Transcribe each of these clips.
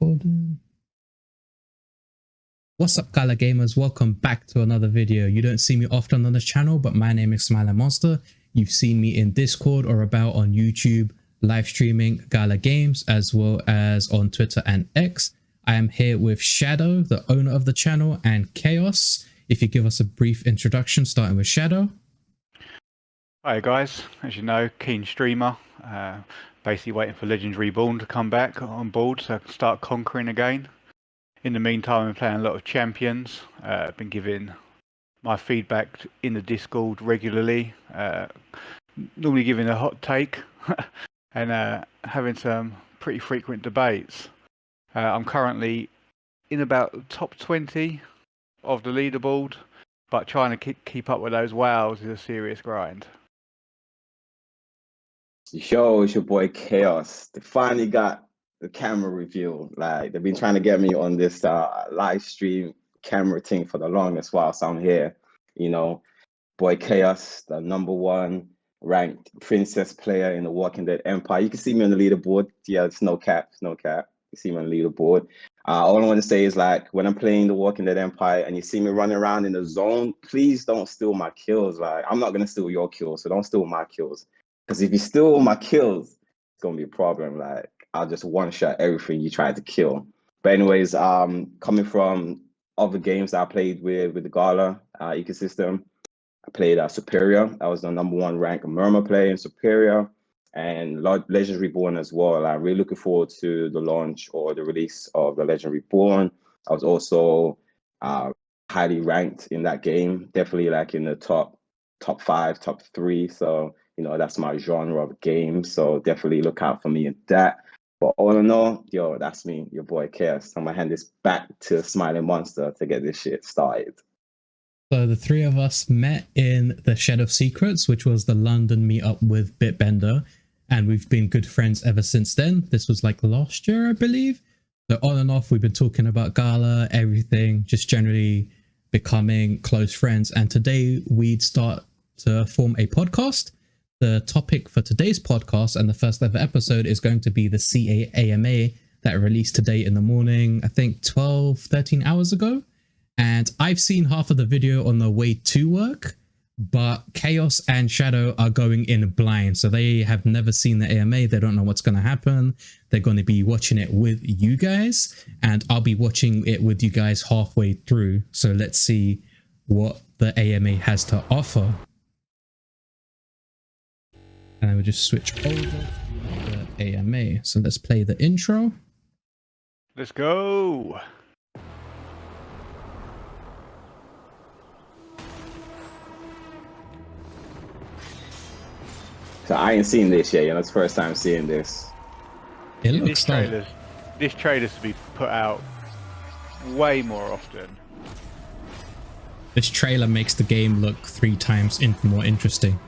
Recording. What's up, Gala Gamers? Welcome back to another video. You don't see me often on this channel, but my name is Smilinmonster. You've seen me in Discord or about on YouTube, live streaming Gala Games, as well as on Twitter and X. I am here with Shadow, the owner of the channel, and Khaos. If you give us a brief introduction, starting with Shadow. Hi guys, as you know, keen streamer, basically waiting for Legends Reborn to come back on board so I can start conquering again. In the meantime, I'm playing a lot of champions. I've been giving my feedback in the Discord regularly, normally giving a hot take and having some pretty frequent debates. I'm currently in about the top 20 of the leaderboard, but trying to keep up with those wows is a serious grind. Yo, it's your boy Khaos. They finally got the camera reveal. Like, they've been trying to get me on this live stream camera thing for the longest while, so I'm here. You know, boy Khaos, the #1 ranked princess player in the Walking Dead Empire. You can see me on the leaderboard. Yeah, it's no cap, no cap. You see me on the leaderboard. All I want to say is, like, when I'm playing the Walking Dead Empire and you see me running around in the zone, please don't steal my kills. Like, I'm not gonna steal your kills, so don't steal my kills. Because if you steal all my kills, it's gonna be a problem. Like, I'll just one-shot everything you try to kill. But anyways, coming from other games that I played with the Gala ecosystem, I played Superior. I was the #1 ranked Murmur player in Superior, and Legends Reborn as well. I'm really looking forward to the launch or the release of the Legend Reborn. I was also highly ranked in that game, definitely like in the top 5, top 3. So, you know, that's my genre of games. So definitely look out for me in that. But all in all, yo, that's me, your boy Khaos. I'm gonna hand this back to Smilinmonster to get this shit started. So the three of us met in the Shed of Secrets, which was the London meetup with Bitbender, and we've been good friends ever since then. This was like last year, I believe. So on and off, we've been talking about Gala, everything, just generally becoming close friends. And today we'd start to form a podcast. The topic for today's podcast and the first ever episode is going to be the CAAMA that released today in the morning, I think 13 hours ago. And I've seen half of the video on the way to work, but Khaos and Shadow are going in blind. So they have never seen the AMA. They don't know what's going to happen. They're going to be watching it with you guys, and I'll be watching it with you guys halfway through. So let's see what the AMA has to offer. And I will just switch over to the AMA. So let's play the intro. Let's go. So I ain't seen this yet, you know, it's the first time seeing this. It looks like this trailer's to be put out way more often. this trailer makes the game look 3 times more interesting.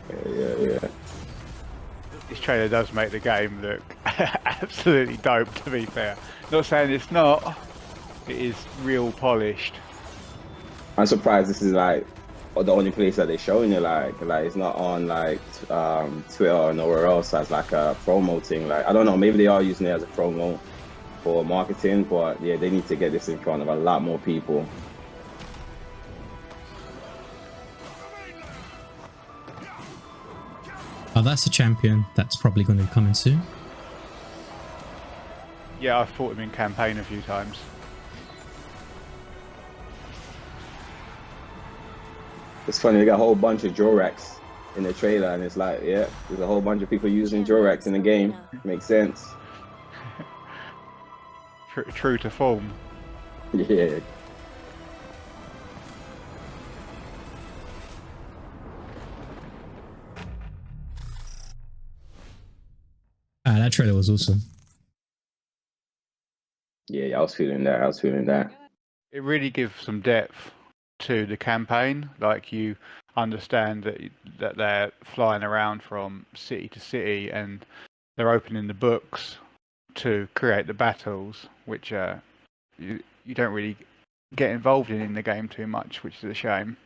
Yeah. This trailer does make the game look absolutely dope, to be fair. Not saying it's not. It is real polished. I'm surprised this is like the only place that they're showing it. Like it's not on like Twitter or nowhere else as like a promo thing. Like, I don't know, maybe they are using it as a promo for marketing, but yeah, they need to get this in front of a lot more people. Oh, that's a champion that's probably going to be coming soon. Yeah, I've fought him in campaign a few times. It's funny, they got a whole bunch of Jorax in the trailer, and it's like, yeah, there's a whole bunch of people using Jorax in the game. Makes sense. True to form. Yeah. That trailer was awesome. Yeah, I was feeling that. It really gives some depth to the campaign. Like, you understand that they're flying around from city to city and they're opening the books to create the battles, which you don't really get involved in the game too much, which is a shame.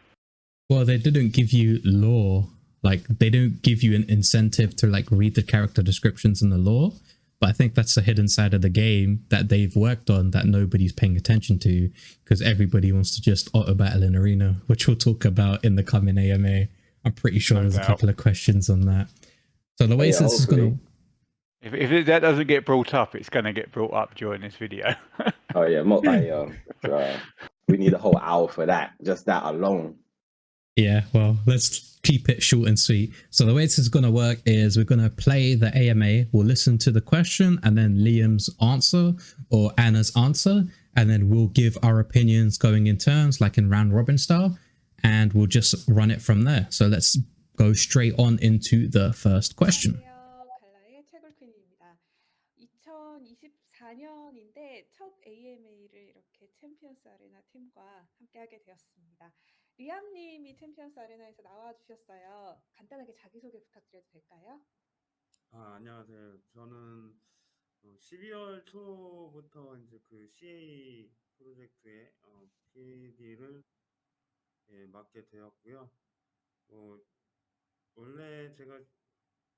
Well, they didn't give you lore. Like, they don't give you an incentive to like read the character descriptions in the lore. But I think that's the hidden side of the game that they've worked on that nobody's paying attention to, because everybody wants to just auto battle in arena, which we'll talk about in the coming AMA. I'm pretty sure there's a couple of questions on that. So the way this is going to... If that doesn't get brought up, it's going to get brought up during this video. Oh yeah, we need a whole hour for that, just that alone. Yeah, well, let's keep it short and sweet. So the way this is going to work is we're going to play the AMA, we'll listen to the question and then Liam's answer or Anna's answer, and then we'll give our opinions going in turns, like in round robin style, and we'll just run it from there. So let's go straight on into the first question. 2024년인데 첫 AMA를 이렇게 챔피언스 아레나 팀과 함께하게 되었습니다. 리암님이 챔피언스 아레나에서 나와주셨어요. 간단하게 자기소개 부탁드려도 될까요? 안녕하세요. 저는 12월 초부터 이제 그 CA 프로젝트의 PD를 맡게 되었고요. 원래 제가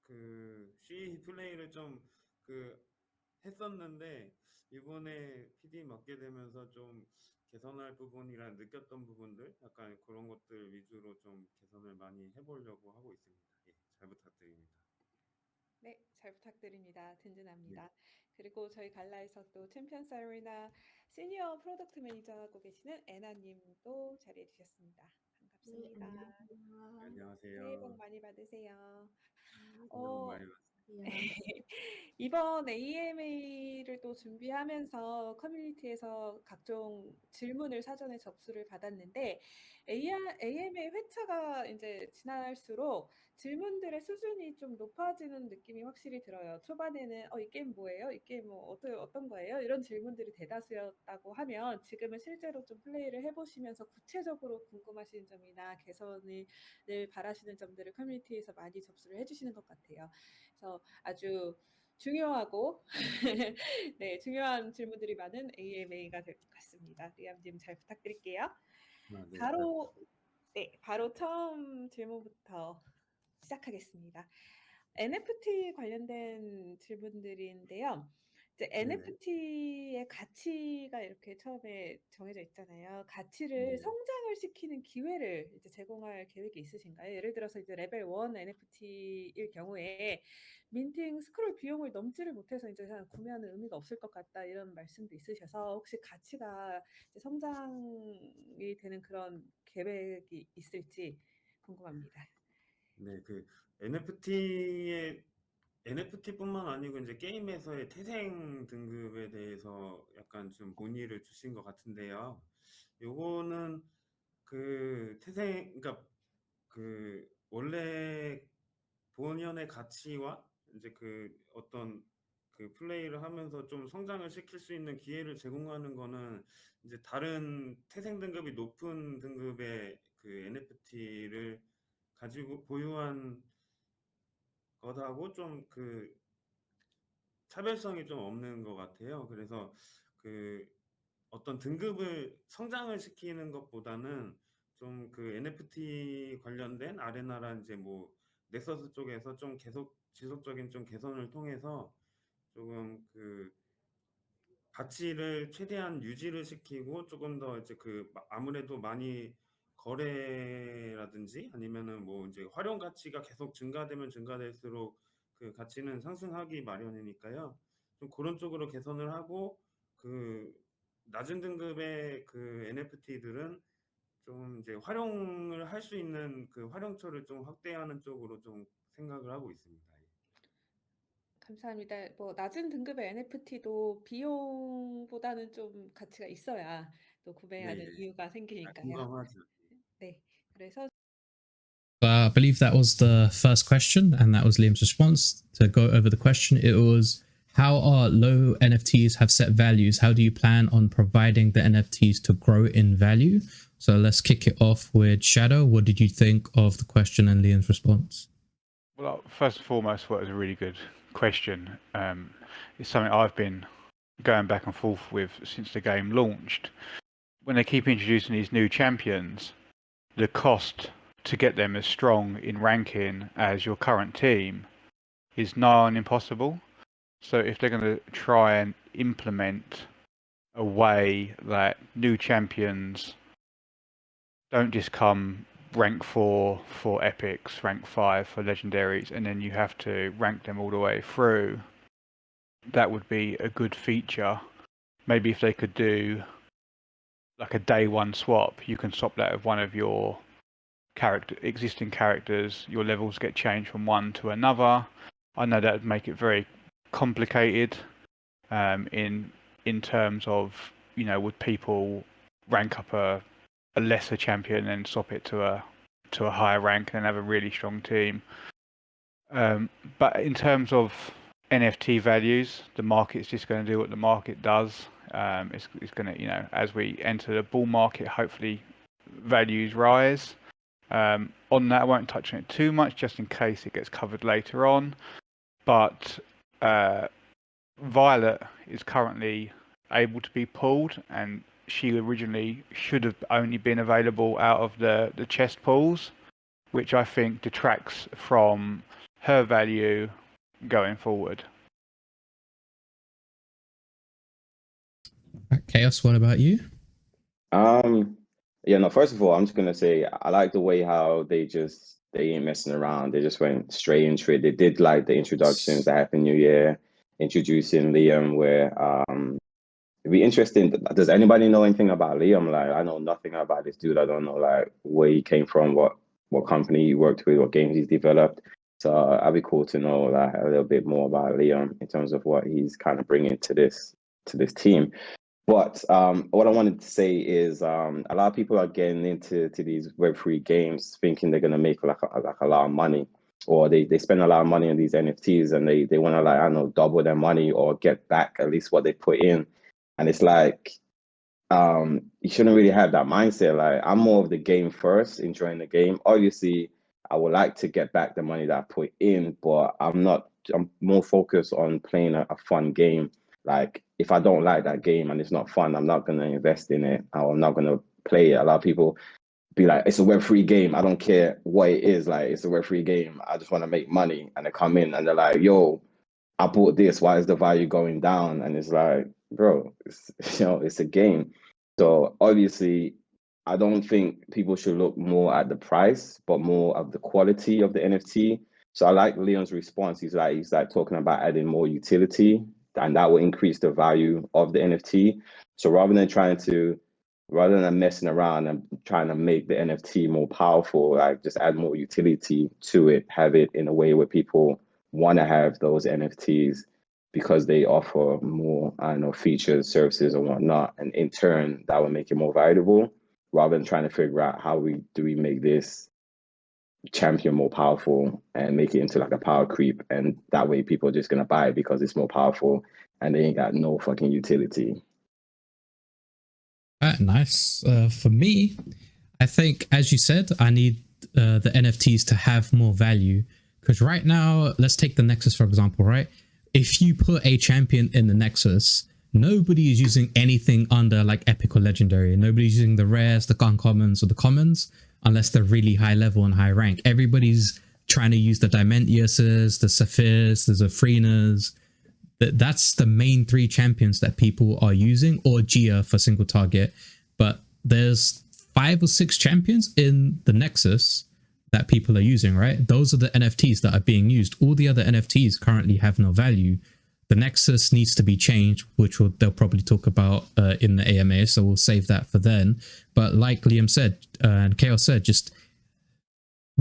그 CA 플레이를 좀 했었는데 이번에 PD 맡게 되면서 좀 개선할 부분이라 느꼈던 부분들, 약간 그런 것들 위주로 좀 개선을 많이 해보려고 하고 있습니다. 예, 잘 부탁드립니다. 네, 잘 부탁드립니다. 든든합니다. 네. 그리고 저희 갈라에서 또 챔피언스 아레나 시니어 프로덕트 매니저하고 계시는 애나님도 자리해 주셨습니다. 반갑습니다. 네, 안녕하세요. 새해 복 많이 받으세요. 새해 복 많이 받으세요. 이번 AMA를 또 준비하면서 커뮤니티에서 각종 질문을 사전에 접수를 받았는데 AMA 회차가 이제 지날수록 질문들의 수준이 좀 높아지는 느낌이 확실히 들어요. 초반에는 이 게임 뭐예요? 이 게임 뭐 어떤 거예요? 이런 질문들이 대다수였다고 하면 지금은 실제로 좀 플레이를 해보시면서 구체적으로 궁금하신 점이나 개선을 바라시는 점들을 커뮤니티에서 많이 접수를 해주시는 것 같아요. 그래서 아주 중요하고 네, 중요한 질문들이 많은 AMA가 될 것 같습니다. 리암님 잘 부탁드릴게요. 네, 바로 처음 질문부터 시작하겠습니다. NFT 관련된 질문들인데요. 이제 NFT의 가치가 이렇게 처음에 정해져 있잖아요. 가치를 성장을 시키는 기회를 이제 제공할 계획이 있으신가요? 예를 들어서 이제 레벨 1 NFT일 경우에 민팅 스크롤 비용을 넘지를 못해서 이제 구매하는 의미가 없을 것 같다 이런 말씀도 있으셔서 혹시 가치가 이제 성장이 되는 그런 계획이 있을지 궁금합니다. 네, 그 NFT뿐만 아니고 이제 게임에서의 태생 등급에 대해서 약간 좀 문의를 주신 것 같은데요. 요거는 그러니까 그 원래 본연의 가치와 이제 그 어떤 그 플레이를 하면서 좀 성장을 시킬 수 있는 기회를 제공하는 거는 이제 다른 태생 등급이 높은 등급의 그 NFT를 가지고 보유한 것하고 좀 그 차별성이 좀 없는 것 같아요. 그래서 그 어떤 등급을 성장을 시키는 것보다는 좀 그 NFT 관련된 아레나랑 이제 뭐 넥서스 쪽에서 좀 지속적인 좀 개선을 통해서 조금 그 가치를 최대한 유지를 시키고 조금 더 이제 아무래도 많이 거래라든지 아니면은 뭐 이제 활용 가치가 계속 증가되면 증가될수록 그 가치는 상승하기 마련이니까요. 좀 그런 쪽으로 개선을 하고 그 낮은 등급의 그 NFT들은 좀 이제 활용을 할 수 있는 그 활용처를 좀 확대하는 쪽으로 좀 생각을 하고 있습니다. 감사합니다. 뭐 낮은 등급의 NFT도 비용보다는 좀 가치가 있어야 또 구매하는 이유가 생기니까요. 공감하죠. 네, 그래서 I believe that was the first question, and that was Liam's response. To go over the question, it was, how are low NFTs have set values? How do you plan on providing the NFTs to grow in value? So let's kick it off with Shadow. What did you think of the question and Liam's response? Well, first and foremost, it was a really good question. It's something I've been going back and forth with since the game launched. When they keep introducing these new champions, the cost to get them as strong in ranking as your current team is nigh on impossible. So if they're going to try and implement a way that new champions don't just come rank 4 for epics, rank 5 for legendaries, and then you have to rank them all the way through, that would be a good feature. Maybe if they could do like a day one swap, you can swap that with one of your existing characters, your levels get changed from one to another. I know that would make it very complicated in terms of, would people rank up a lesser champion and swap it to a higher rank and have a really strong team. But in terms of NFT values, the market's just going to do what the market does. It's going to, as we enter the bull market, hopefully values rise. On that, I won't touch on it too much, just in case it gets covered later on. But Violet is currently able to be pulled, and she originally should have only been available out of the chest pulls, which I think detracts from her value going forward. Chaos, what about you? Yeah, no, first of all, I'm just gonna say I like the way how they ain't messing around. They just went straight into it. They did like the introductions that happened New Year, introducing Liam, where it'd be interesting. Does anybody know anything about Liam? Like, I know nothing about this dude. I don't know like where he came from, what company he worked with, what games he's developed. So it'd be cool to know like a little bit more about Liam in terms of what he's kind of bringing to this team. But what I wanted to say is a lot of people are getting into these Web3 games thinking they're gonna make like a lot of money, or they spend a lot of money on these NFTs and they want to, like, I don't know, double their money or get back at least what they put in. And it's like you shouldn't really have that mindset. Like, I'm more of the game first, enjoying the game. Obviously, I would like to get back the money that I put in, but I'm more focused on playing a fun game. Like, if I don't like that game and it's not fun, I'm not going to invest in it, or I'm not going to play it. A lot of people be like, it's a Web3 game, I don't care what it is, like, it's a Web3 game, I just want to make money. And they come in and they're like, yo, I bought this, why is the value going down? And it's like, bro, it's a game. So obviously, I don't think people should look more at the price, but more of the quality of the NFT. So I like Leon's response. He's like talking about adding more utility, and that will increase the value of the NFT. So rather than messing around and trying to make the NFT more powerful, like, just add more utility to it, have it in a way where people want to have those NFTs because they offer more, I don't know, features, services, and whatnot. And in turn, that will make it more valuable, rather than trying to figure out how we make this champion more powerful and make it into like a power creep. And that way people are just going to buy it because it's more powerful and they ain't got no fucking utility. Nice. For me, I think, as you said, I need the NFTs to have more value, because right now, let's take the Nexus for example, right? If you put a champion in the Nexus, nobody is using anything under like epic or legendary. Nobody's using the rares, the uncommons, or the commons, unless they're really high level and high rank. Everybody's trying to use the Dimendiuses, the Saphirs, the Zafrinas. That's the main three champions that people are using, or Gia for single target. But there's 5 or 6 champions in the Nexus that people are using, right? Those are the NFTs that are being used. All the other NFTs currently have no value. The Nexus needs to be changed, which they'll probably talk about in the AMA, so we'll save that for then. But like Liam said, and Chaos said, just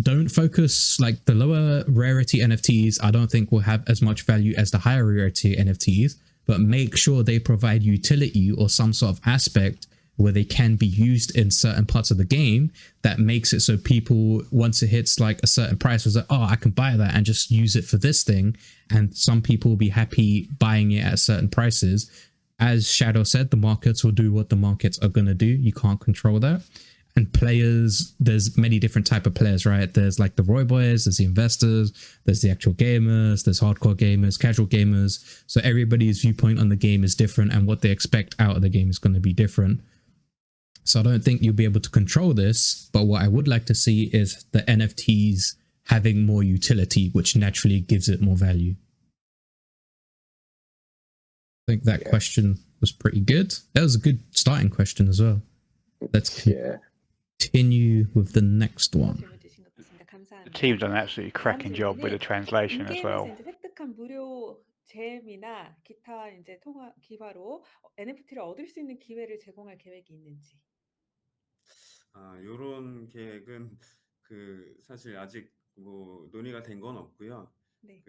don't focus, like, the lower rarity NFTs I don't think will have as much value as the higher rarity NFTs, but make sure they provide utility or some sort of aspect where they can be used in certain parts of the game that makes it so people, once it hits like a certain price, was like, oh, I can buy that and just use it for this thing. And some people will be happy buying it at certain prices. As Shadow said, the markets will do what the markets are going to do. You can't control that. And players, there's many different type of players, right? There's like the Roy boys, there's the investors, there's the actual gamers, there's hardcore gamers, casual gamers. So everybody's viewpoint on the game is different, and what they expect out of the game is going to be different. So I don't think you'll be able to control this, but what I would like to see is the NFTs having more utility, which naturally gives it more value. think that question was pretty good. That was a good starting question as well. Let's continue with the next one. 질문 주신 것 같습니다. The 감사합니다. team's done an absolutely 다음 cracking job with the 질문은 translation as 인게임에서 well. 이제 획득한 무료 잼이나 기타 이제 기화로 NFT를 얻을 수 있는 기회를 제공할 계획이 있는지. 요런 계획은 사실 아직 뭐 논의가 된 건 없고요. 네.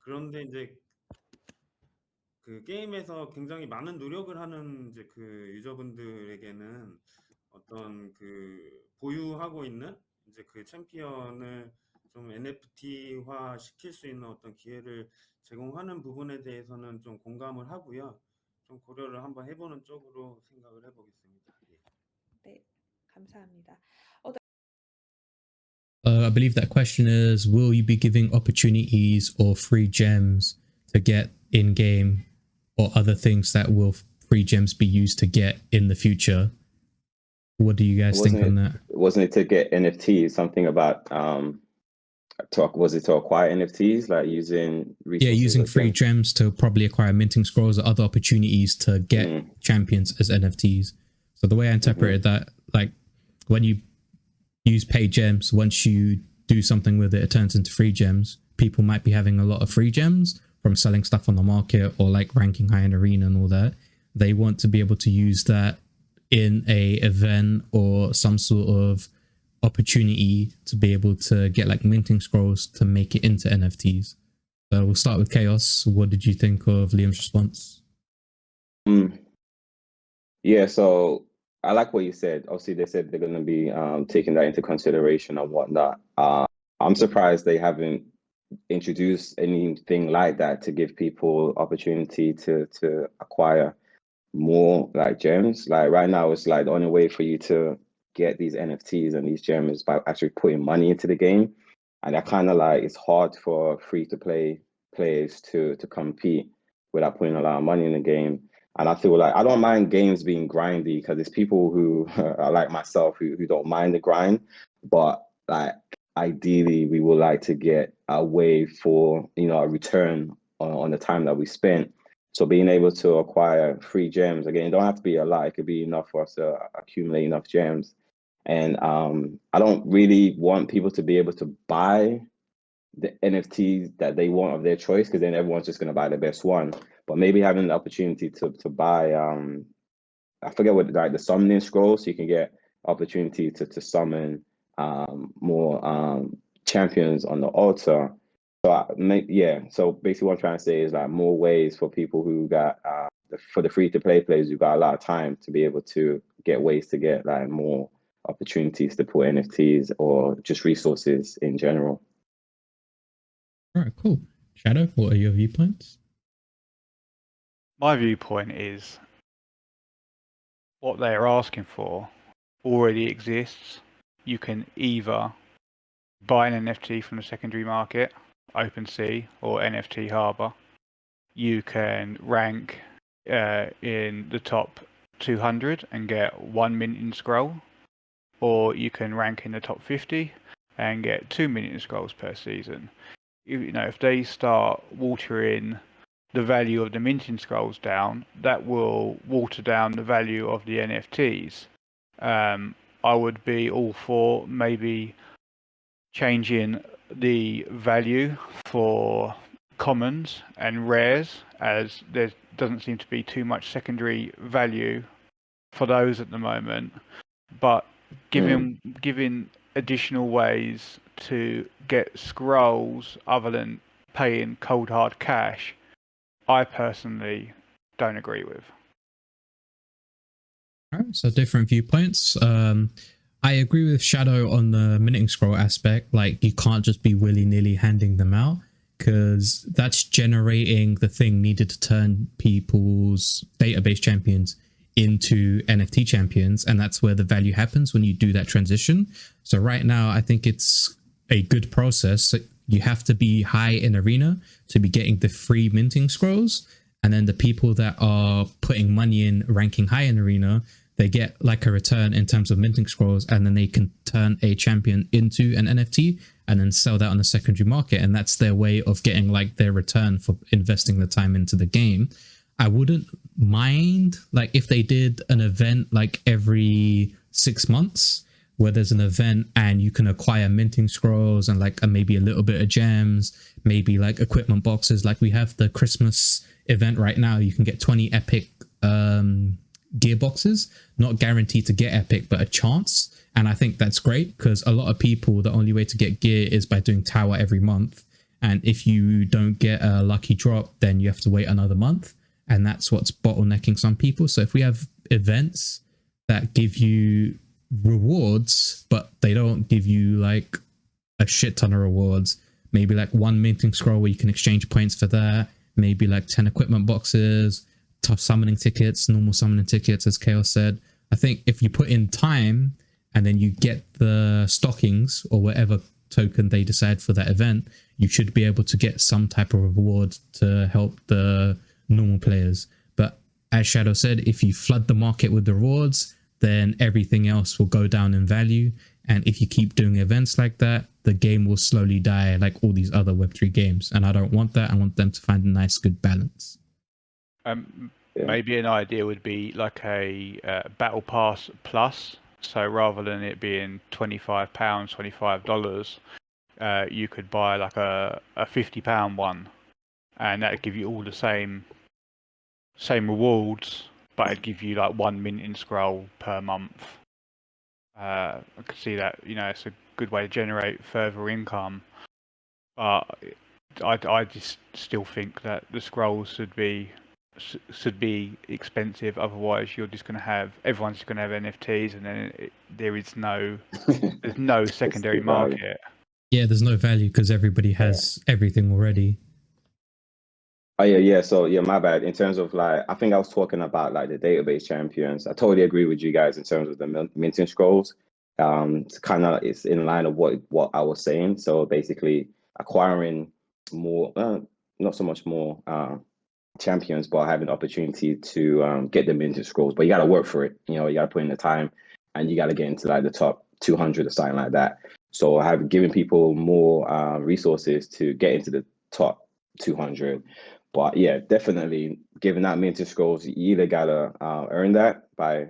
그런데 이제 게임에서 굉장히 많은 노력을 하는 이제 유저분들에게는 어떤 보유하고 있는 이제 챔피언을 좀 NFT화 시킬 수 있는 어떤 기회를 제공하는 부분에 대해서는 좀 공감을 하고요. 좀 고려를 한번 해보는 쪽으로 생각을 해보겠습니다. 네, 감사합니다. I believe that question is, will you be giving opportunities or free gems to get in-game or other things that will free gems be used to get in the future? What do you guys think on that? Wasn't it to get NFTs? Something about was it to acquire NFTs, like using resources? Yeah, using free gems to probably acquire minting scrolls or other opportunities to get champions as NFTs. So the way I interpreted that, like when you use paid gems, once you do something with it, it turns into free gems. People might be having a lot of free gems from selling stuff on the market or like ranking high in arena and all that. They want to be able to use that in a event or some sort of opportunity to be able to get like minting scrolls to make it into NFTs. So we'll start with Khaos. What did you think of Liam's response? Yeah, so I like what you said. Obviously, they said they're going to be taking that into consideration and whatnot. I'm surprised they haven't introduced anything like that to give people opportunity to acquire more like gems. Like right now, it's like the only way for you to get these NFTs and these gems is by actually putting money into the game. And that kind of like, it's hard for free-to-play players to compete without putting a lot of money in the game. And I feel like I don't mind games being grindy because there's people who are like myself who don't mind the grind, but like ideally we would like to get a way for a return on the time that we spent. So being able to acquire free gems, again, it don't have to be a lot. It could be enough for us to accumulate enough gems. And I don't really want people to be able to buy the NFTs that they want of their choice, because then everyone's just going to buy the best one. But maybe having the opportunity to buy, I forget what, like the summoning scroll, so you can get opportunity to summon more champions on the altar. So so basically what I'm trying to say is like more ways for people who got for the free-to-play players who got a lot of time to be able to get ways to get like more opportunities to put NFTs or just resources in general. All right, cool. Shadow, what are your viewpoints? My viewpoint is what they are asking for already exists. You can either buy an NFT from the secondary market, OpenSea or NFT Harbor. You can rank in the top 200 and get 1 minting scroll, or you can rank in the top 50 and get 2 minting scrolls per season. If they start watering the value of the minting scrolls down, that will water down the value of the NFTs. I would be all for maybe changing the value for commons and rares, as there doesn't seem to be too much secondary value for those at the moment, but giving additional ways to get scrolls other than paying cold hard cash, I personally don't agree with. All right, so different viewpoints. I agree with Shadow on the minting scroll aspect. Like, you can't just be willy-nilly handing them out, because that's generating the thing needed to turn people's database champions into NFT champions, and that's where the value happens when you do that transition. So right now, I think it's a good process. You have to be high in arena to be getting the free minting scrolls, and then the people that are putting money in ranking high in arena, they get like a return in terms of minting scrolls, and then they can turn a champion into an NFT and then sell that on the secondary market. And that's their way of getting like their return for investing the time into the game. I wouldn't mind like if they did an event like every 6 months where there's an event and you can acquire minting scrolls and like maybe a little bit of gems, maybe like equipment boxes. Like we have the Christmas event right now. You can get 20 epic gear boxes, not guaranteed to get epic, but a chance. And I think that's great because a lot of people, the only way to get gear is by doing tower every month. And if you don't get a lucky drop, then you have to wait another month. And that's what's bottlenecking some people. So if we have events that give you rewards, but they don't give you like a shit ton of rewards, maybe like one minting scroll where you can exchange points for that, maybe like 10 equipment boxes, tough summoning tickets, normal summoning tickets, as Khaos said. I think if you put in time and then you get the stockings or whatever token they decide for that event, you should be able to get some type of reward to help the normal players. But as Shadow said, if you flood the market with the rewards, then everything else will go down in value. And if you keep doing events like that, the game will slowly die like all these other Web3 games. And I don't want that. I want them to find a nice, good balance. Maybe an idea would be like a Battle Pass Plus. So rather than it being £25, $25, you could buy like a £50 one, and that'd give you all the same rewards, but it'd give you like one minting scroll per month. I could see that, it's a good way to generate further income. But I just still think that the scrolls should be expensive. Otherwise, everyone's just going to have NFTs, and then there's no secondary market. Yeah, there's no value because everybody has everything already. Oh yeah. So my bad. In terms of like, I think I was talking about like the database champions. I totally agree with you guys in terms of the minting scrolls. It's in line of what I was saying. So basically, acquiring more, not so much more champions, but having the opportunity to get the minting scrolls. But you got to work for it. You got to put in the time, and you got to get into like the top 200 or something like that. So giving people more resources to get into the top 200. But yeah, definitely giving out minting scrolls, you either gotta earn that by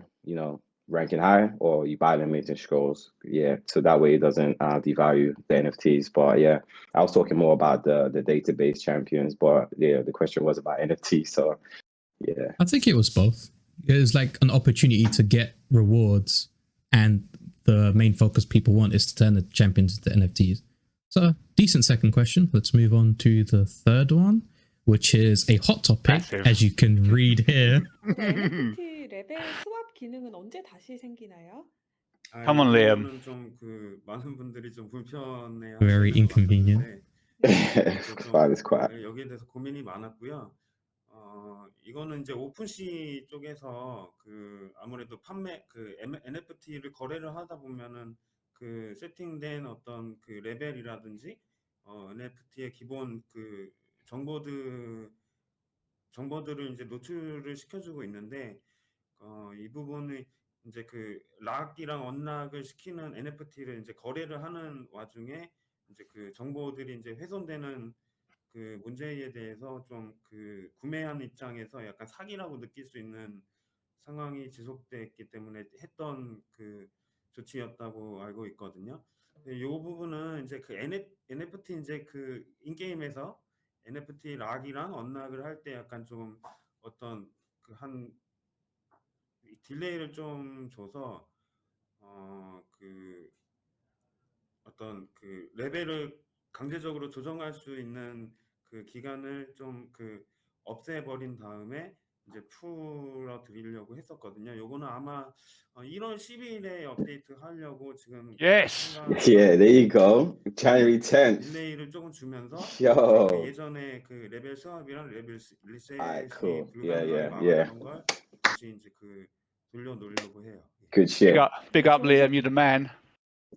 ranking high, or you buy the minting scrolls. Yeah, so that way it doesn't devalue the NFTs. But yeah, I was talking more about the database champions. But yeah, the question was about NFT. So yeah, I think it was both. It was like an opportunity to get rewards, and the main focus people want is to turn the champions into NFTs. So decent second question. Let's move on to the third one, which is a hot topic, as you can read here. NFT 레벨 스왑 기능은 언제 다시 생기나요? Come on, Liam. 좀 많은 분들이 좀 불편해하시는 Very inconvenient. 여기에 대해서 고민이 많았고요. 이거는 이제 오픈시 쪽에서 아무래도 판매 NFT를 거래를 하다 보면은 세팅된 어떤 레벨이라든지 NFT의 기본 정보들을 이제 노출을 시켜주고 있는데 이 부분이 이제 락이랑 언락을 시키는 NFT를 이제 거래를 하는 와중에 이제 정보들이 이제 훼손되는 문제에 대해서 좀 구매한 입장에서 약간 사기라고 느낄 수 있는 상황이 지속됐기 때문에 했던 조치였다고 알고 있거든요. 이 부분은 이제 NFT 이제 인게임에서 NFT 락이랑 언락을 할 때 약간 좀 어떤 한 딜레이를 좀 줘서 어떤 레벨을 강제적으로 조정할 수 있는 기간을 좀 없애버린 다음에 이제 풀어드리려고 했었거든요. 요거는 아마 1월 10일에 업데이트 하려고 지금 Yes. Yeah, there you go. January 10th. 딜레이를 조금 주면서 예전에 레벨 스왑이랑 레벨 리셋이 불가능하게 막았던 걸 다시 이제 돌려놓으려고 해요. Good shit. Big up, Liam. You're the man.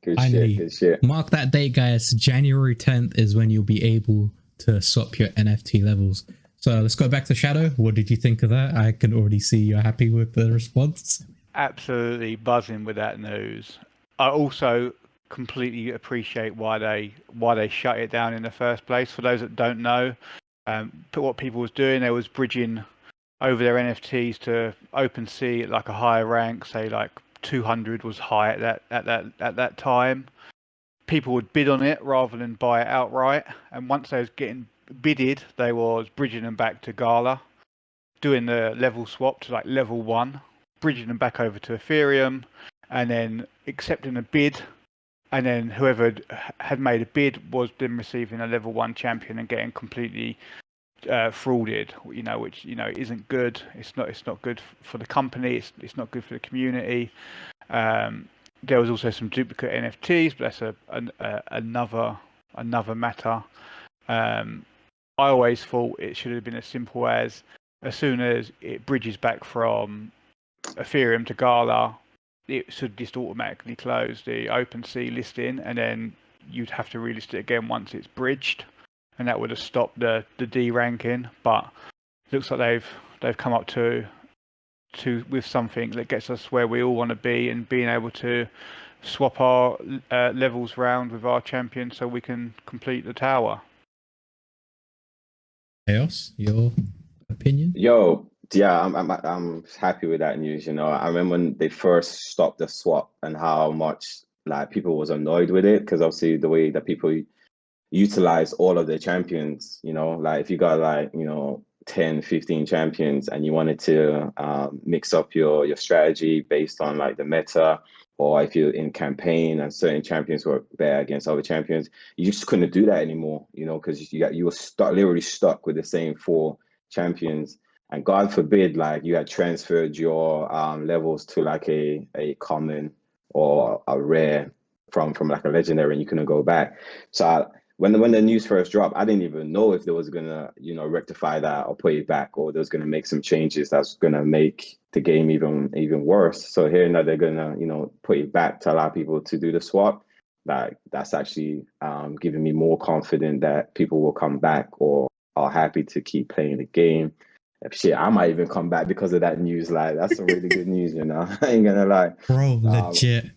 Good shit. Good shit. Mark that date, guys. January 10th is when you'll be able to swap your NFT levels. So let's go back to Shadow. What did you think of that? I can already see you're happy with the response. Absolutely buzzing with that news. I also completely appreciate why they shut it down in the first place. For those that don't know, what people was doing, they was bridging over their NFTs to OpenSea at like a higher rank, say like 200 was high at that time. People would bid on it rather than buy it outright, and once they was getting bidded, they was bridging them back to Gala, doing the level swap to like level 1, bridging them back over to Ethereum, and then accepting a bid, and then whoever had made a bid was then receiving a level 1 champion and getting completely frauded, which isn't good. It's not good for the company. It's not good for the community. There was also some duplicate NFTs, but that's another matter. I always thought it should have been as simple as soon as it bridges back from Ethereum to Gala, it should just automatically close the OpenSea listing, and then you'd have to relist it again once it's bridged, and that would have stopped the D ranking. But it looks like they've come up to with something that gets us where we all want to be, and being able to swap our levels round with our champion so we can complete the tower. Khaos, your opinion? Yo, yeah, I'm happy with that news. I remember when they first stopped the swap and how much like people was annoyed with it, because obviously the way that people utilize all of their champions, like if you got like 10, 15 champions and you wanted to mix up your strategy based on like the meta, or if you're in campaign and certain champions were better against other champions, you just couldn't do that anymore, because you were literally stuck with the same 4 champions. And God forbid, like you had transferred your levels to like a common or a rare from like a legendary, and you couldn't go back. So when the news first dropped, I didn't even know if there was gonna rectify that or put it back, or there was gonna make some changes that's gonna make the game even worse. So hearing that they're gonna put it back to allow people to do the swap, that's actually giving me more confidence that people will come back or are happy to keep playing the game. Shit, I might even come back because of that news. Like, that's some really good news, I ain't gonna lie. Bro, legit.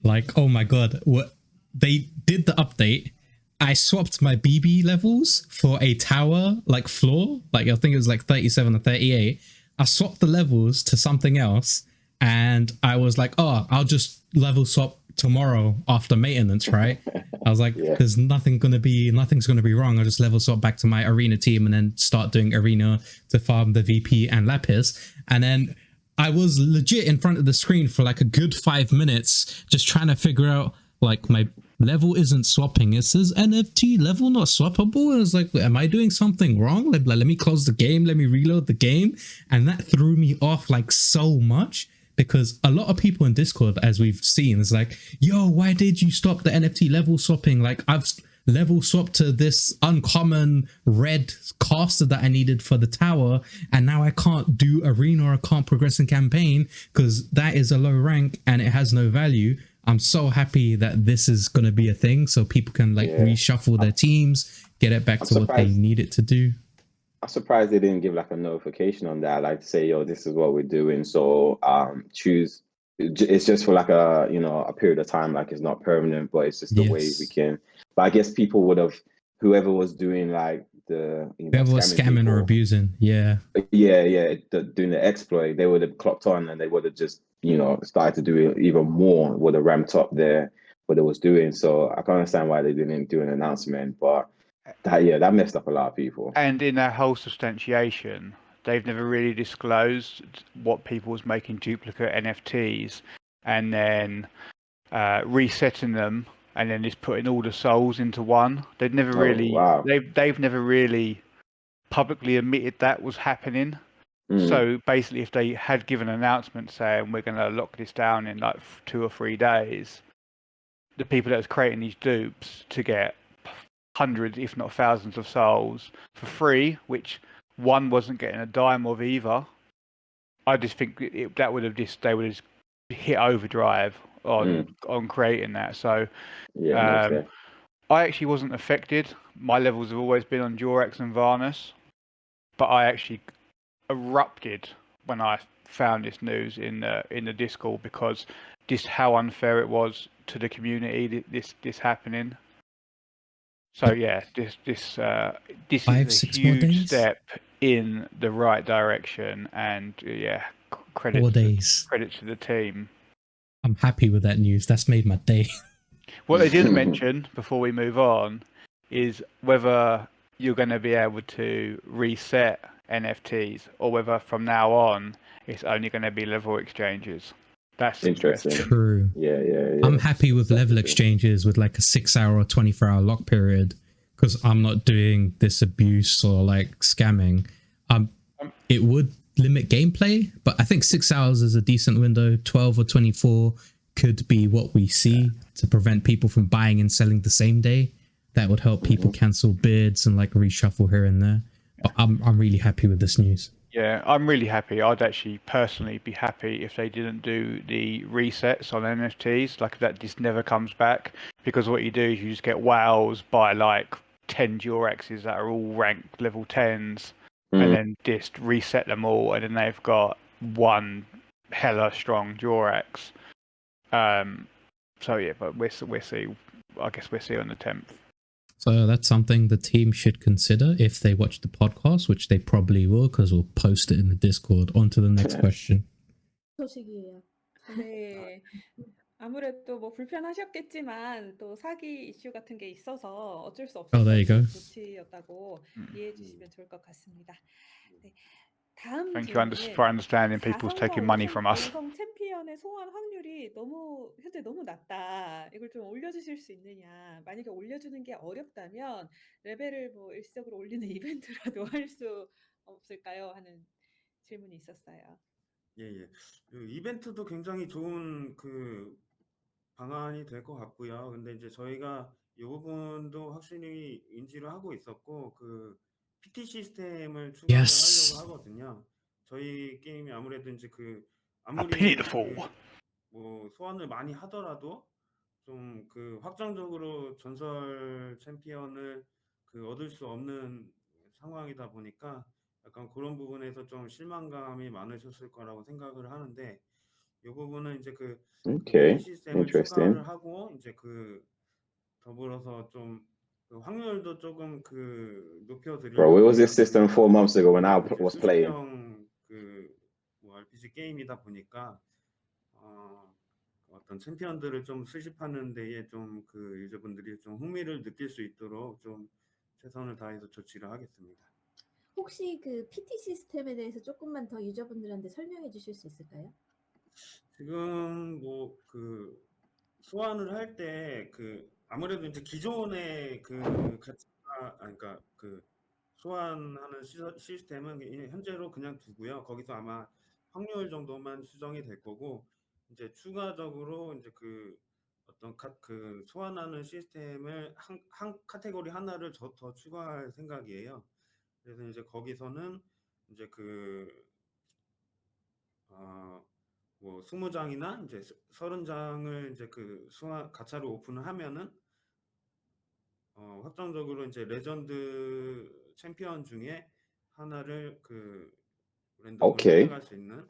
Like, oh my god. What they did the update. I swapped my BB levels for a tower, like floor. Like, I think it was like 37 or 38. I swapped the levels to something else, and I was like, oh, I'll just level swap tomorrow after maintenance, right? I was like, there's nothing's gonna be wrong. I'll just level swap back to my arena team and then start doing arena to farm the VP and Lapis. And then I was legit in front of the screen for like a good 5 minutes just trying to figure out, like, my level isn't swapping. It says NFT level not swappable. And I was like, am I doing something wrong? Like, let me close the game, let me reload the game. And that threw me off like so much, because a lot of people in Discord, as we've seen, is like, yo, why did you stop the NFT level swapping? Like, I've level swapped to this uncommon red caster that I needed for the tower, and now I can't do arena or I can't progress in campaign because that is a low rank and it has no value. I'm so happy that this is going to be a thing, so people can like reshuffle their teams, get it back to what they need it to do. I'm surprised they didn't give like a notification on that, like to say, yo, this is what we're doing. So choose. It's just for like a a period of time, like it's not permanent, but it's just the way we can. But I guess people would have, whoever was doing like the whoever was scamming people, or abusing, doing the exploit, they would have clocked on and they would have just started to do it even more, would have ramped up what it was doing. So I can understand why they didn't do an announcement, but that messed up a lot of people. And in that whole substantiation, they've never really disclosed what people was making duplicate NFTs and then resetting them and then just putting all the souls into one. They've never they've never really publicly admitted that was happening. So basically, if they had given an announcement saying we're going to lock this down in like 2 or 3 days, the people that was creating these dupes to get hundreds, if not thousands, of souls for free, which one wasn't getting a dime of either. I just think they would have just hit overdrive on creating that. So I actually wasn't affected. My levels have always been on Jorax and Varnus, but I actually erupted when I found this news in the Discord, because just how unfair it was to the community, this happening. So yeah, this is a huge step in the right direction, and credit 4 to days. credit to the team. I'm happy with that news. That's made my day. What they didn't mention before we move on is whether you're going to be able to reset NFTs or whether from now on it's only going to be level exchanges. That's Interesting. True. Yeah. I'm happy with That's level interesting. exchanges with like a 6 hour or 24-hour lock period because I'm not doing this abuse or like scamming. It would limit gameplay, but I think 6 hours is a decent window. 12 or 24 could be what we see to prevent people from buying and selling the same day. That would help people cancel bids and like reshuffle here and there. But I'm really happy with this news. Yeah, I'm really happy. I'd actually personally be happy if they didn't do the resets on NFTs, like if that just never comes back. Because what you do is you just get whales by like 10 Durexes that are all ranked level 10s, and then just reset them all, and then they've got one hella strong Durex. So yeah, but we'll see. I guess we'll see on the 10th. So that's something the team should consider if they watch the podcast, which they probably will because we'll post it in the Discord. On to the next question. 소식이에요. 네. 아무래도 뭐 불편하셨겠지만 또 사기 이슈 같은 게 있어서 어쩔 수 Oh, there you go. 없었던 조치였다고 이해해 주시면 좋을 것 같습니다. 네. 다음 Thank you 질문은 for understanding people's taking money from us. 영성 챔피언의 소환 확률이 현재 너무 낮다. 이걸 좀 올려주실 수 있느냐. 만약에 올려주는 게 어렵다면 레벨을 뭐 일시적으로 올리는 이벤트라도 할 수 없을까요? 하는 질문이 있었어요. 예. 그 이벤트도 굉장히 좋은 그 방안이 될 것 같고요. 근데 이제 저희가 이 부분도 확실히 인지를 하고 있었고, 그 PT 시스템을 추가를 Yes. 하려고 하거든요. 저희 게임이 아무래도 이제 그 I pity 아무리 the fool. 뭐 소환을 많이 하더라도 좀 그 확정적으로 전설 챔피언을 그 얻을 수 없는 상황이다 보니까 약간 그런 부분에서 좀 실망감이 많으셨을 거라고 생각을 하는데, 이 부분은 이제 그 PT 시스템을 Interesting. 추가를 하고 이제 그 더불어서 좀 그 확률도 조금 그 높여드리려고. Bro, where was this system 4 months ago when I was playing? 뭐 RPG 게임이다 보니까 어떤 챔피언들을 좀 수집하는 데에 좀 그 유저분들이 좀 흥미를 느낄 수 있도록 좀 최선을 다해서 조치를 하겠습니다. 혹시 그 PT 시스템에 대해서 조금만 더 유저분들한테 설명해 주실 수 있을까요? 지금 뭐 그 소환을 할 때 그 아무래도 이제 기존의 그 가치가 그러니까 그 소환하는 시스템은 현재로 그냥 두고요. 거기서 아마 확률 정도만 수정이 될 거고, 이제 추가적으로 이제 그 어떤 그 소환하는 시스템을 한 카테고리 하나를 더 추가할 생각이에요. 그래서 이제 거기서는 이제 뭐 20장이나 이제 30장을 이제 그 소환 가차로 오픈을 하면은 확정적으로 이제 레전드 챔피언 중에 하나를 그 랜덤으로 선택할 수 있는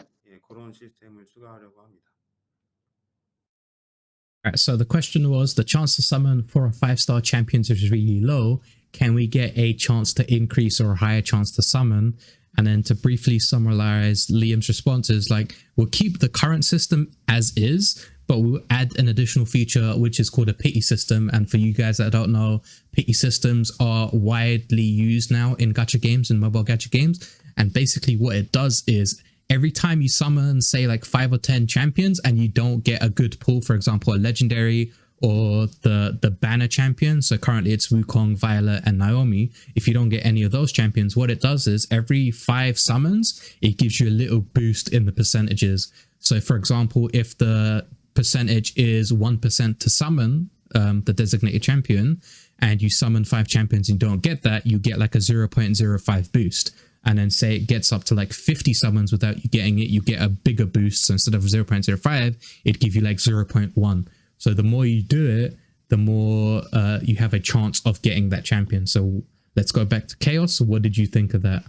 그런 시스템을 추가하려고 합니다. Alright, so the question was, the chance to summon 4 or 5-star champions is really low. Can we get a chance to increase or a higher chance to summon? And then to briefly summarize Liam's responses, like, we'll keep the current system as is, but we'll add an additional feature which is called a pity system. And for you guys that don't know, pity systems are widely used now in gacha games and mobile gacha games. And basically what it does is every time you summon, say, like 5 or 10 champions and you don't get a good pull, for example, a legendary or the banner champion, so currently it's Wukong, Violet and Naomi, if you don't get any of those champions, what it does is every 5 summons it gives you a little boost in the percentages. So for example, if the percentage is 1% to summon the designated champion and you summon 5 champions and you don't get that, you get like a 0.05 boost. And then say it gets up to like 50 summons without you getting it, you get a bigger boost. So instead of 0.05, it'd give you like 0.1. So the more you do it, the more you have a chance of getting that champion. So let's go back to Khaos. What did you think of that?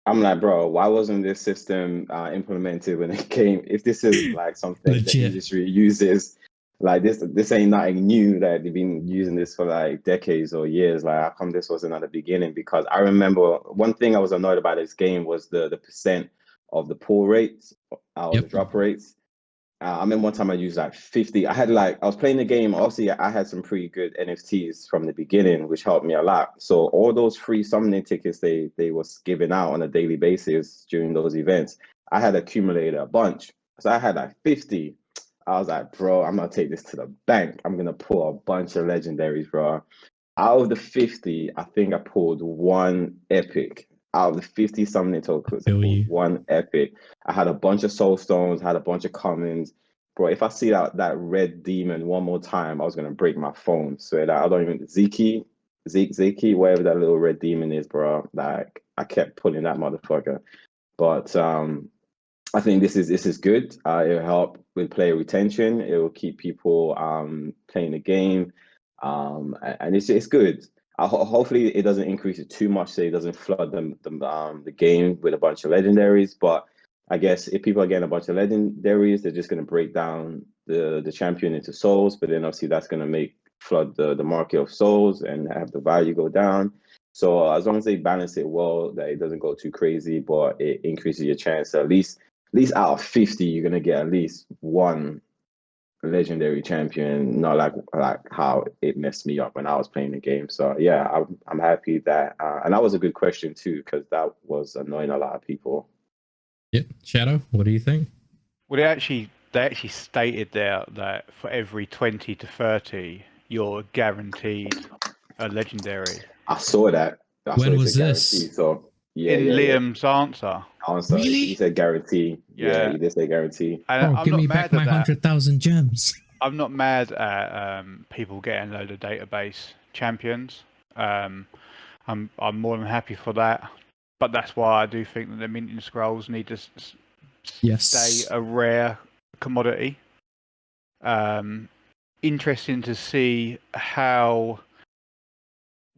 I'm like, bro, why wasn't this system implemented when it came? If this is like something the industry uses Like this ain't nothing new. That they've been using this for like decades or years. Like, how come this wasn't at the beginning? Because I remember one thing I was annoyed about this game was the percent of the pull rates or the Yep. drop rates. I remember one time I used like 50. I was playing the game. Obviously, I had some pretty good NFTs from the beginning, which helped me a lot. So all those free summoning tickets they was giving out on a daily basis during those events, I had accumulated a bunch. So I had like 50. I was like, bro, I'm gonna take this to the bank. I'm gonna pull a bunch of legendaries, bro. Out of the 50, I think I pulled one epic. Out of the 50 summoning tokens, I Feel pulled you. one epic. I had a bunch of soul stones, had a bunch of commons. Bro, if I see that red demon one more time, I was gonna break my phone. So that I don't even Zeke, whatever that little red demon is, bro. Like I kept pulling that motherfucker. But I think this is good. It'll help with player retention. It will keep people playing the game, and it's good. Hopefully, it doesn't increase it too much, so it doesn't flood the game with a bunch of legendaries. But I guess if people are getting a bunch of legendaries, they're just going to break down the champion into souls. But then obviously that's going to flood the market of souls and have the value go down. So as long as they balance it well, that it doesn't go too crazy, but it increases your chance to at least out of 50, you're gonna get at least one legendary champion, not like how it messed me up when I was playing the game. So yeah, I'm happy that and that was a good question too, because that was annoying a lot of people. Yep. Shadow, what do you think? Well, they actually stated there that for every 20 to 30, you're guaranteed a legendary. I saw that. When was this? So yeah, in Liam's answer. Really? He said guarantee. Yeah, he did say guarantee. And Oh, I'm give not me mad back at my that. 100,000 gems. I'm not mad at people getting a load of database champions. I'm more than happy for that. But that's why I do think that the minting scrolls need to stay a rare commodity. Interesting to see how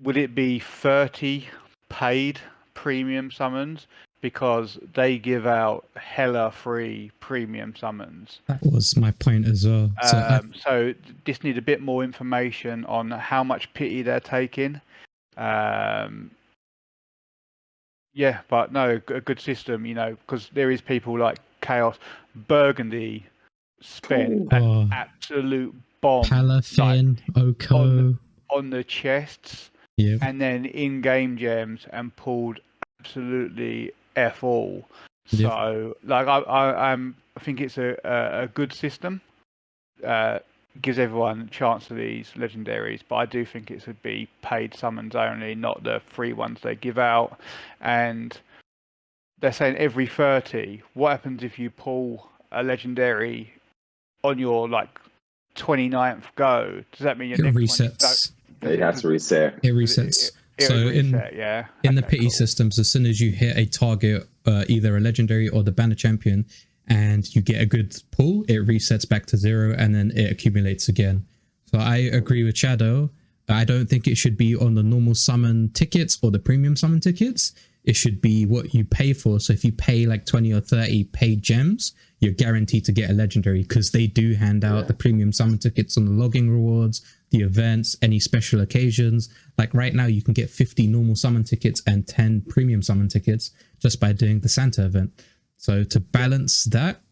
would it be 30 paid premium summons, because they give out hella free premium summons. That was my point as well. So just need a bit more information on how much pity they're taking. Yeah, but no, a good system, because there is people like Chaos Burgundy spent an absolute bomb Palafin, Oko on the chests, and then in-game gems, and pulled absolutely F all. So like I think it's a good system. Gives everyone a chance to these legendaries, but I do think it should be paid summons only, not the free ones they give out. And they're saying every 30. What happens if you pull a legendary on your 29th go? Does that mean your next resets? It has to reset. It resets. In the pity systems, as soon as you hit a target, either a legendary or the banner champion, and you get a good pull, it resets back to 0 and then it accumulates again. So I agree with Shadow. I don't think it should be on the normal summon tickets or the premium summon tickets. It should be what you pay for. So if you pay like 20 or 30 paid gems, you're guaranteed to get a legendary, because they do hand out the premium summon tickets on the logging rewards, the events, any special occasions. Like right now, you can get 50 normal summon tickets and 10 premium summon tickets just by doing the Santa event. So to balance that,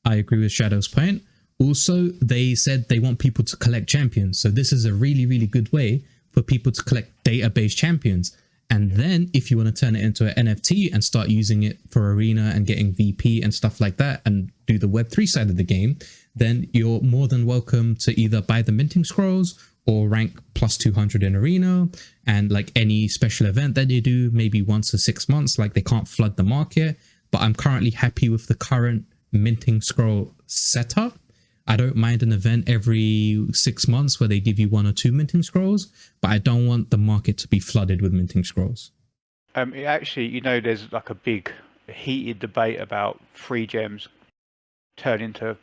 I agree with Shadow's point. Also, they said they want people to collect champions. So this is a really, really good way for people to collect database champions. And then if you want to turn it into an NFT and start using it for arena and getting VP and stuff like that and do the Web3 side of the game, then you're more than welcome to either buy the minting scrolls or rank plus 200 in arena, and like any special event that they do, maybe once a 6 months, like they can't flood the market. But I'm currently happy with the current minting scroll setup. I don't mind an event every 6 months where they give you 1 or 2 minting scrolls, but I don't want the market to be flooded with minting scrolls. Actually, there's like a big heated debate about free gems turn into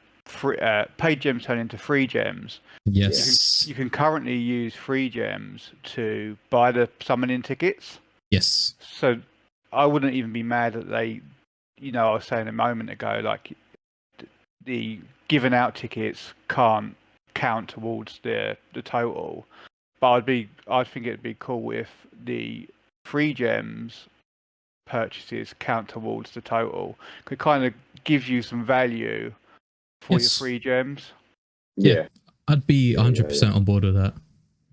paid gems turn into free gems. Yes. You can currently use free gems to buy the summoning tickets. Yes. So I wouldn't even be mad that they, I was saying a moment ago, like the given out tickets can't count towards the total. But I'd think it'd be cool if the free gems purchases count towards the total. Could kind of give you some value for your Yes. free gems. Yeah. I'd be 100% on board with that.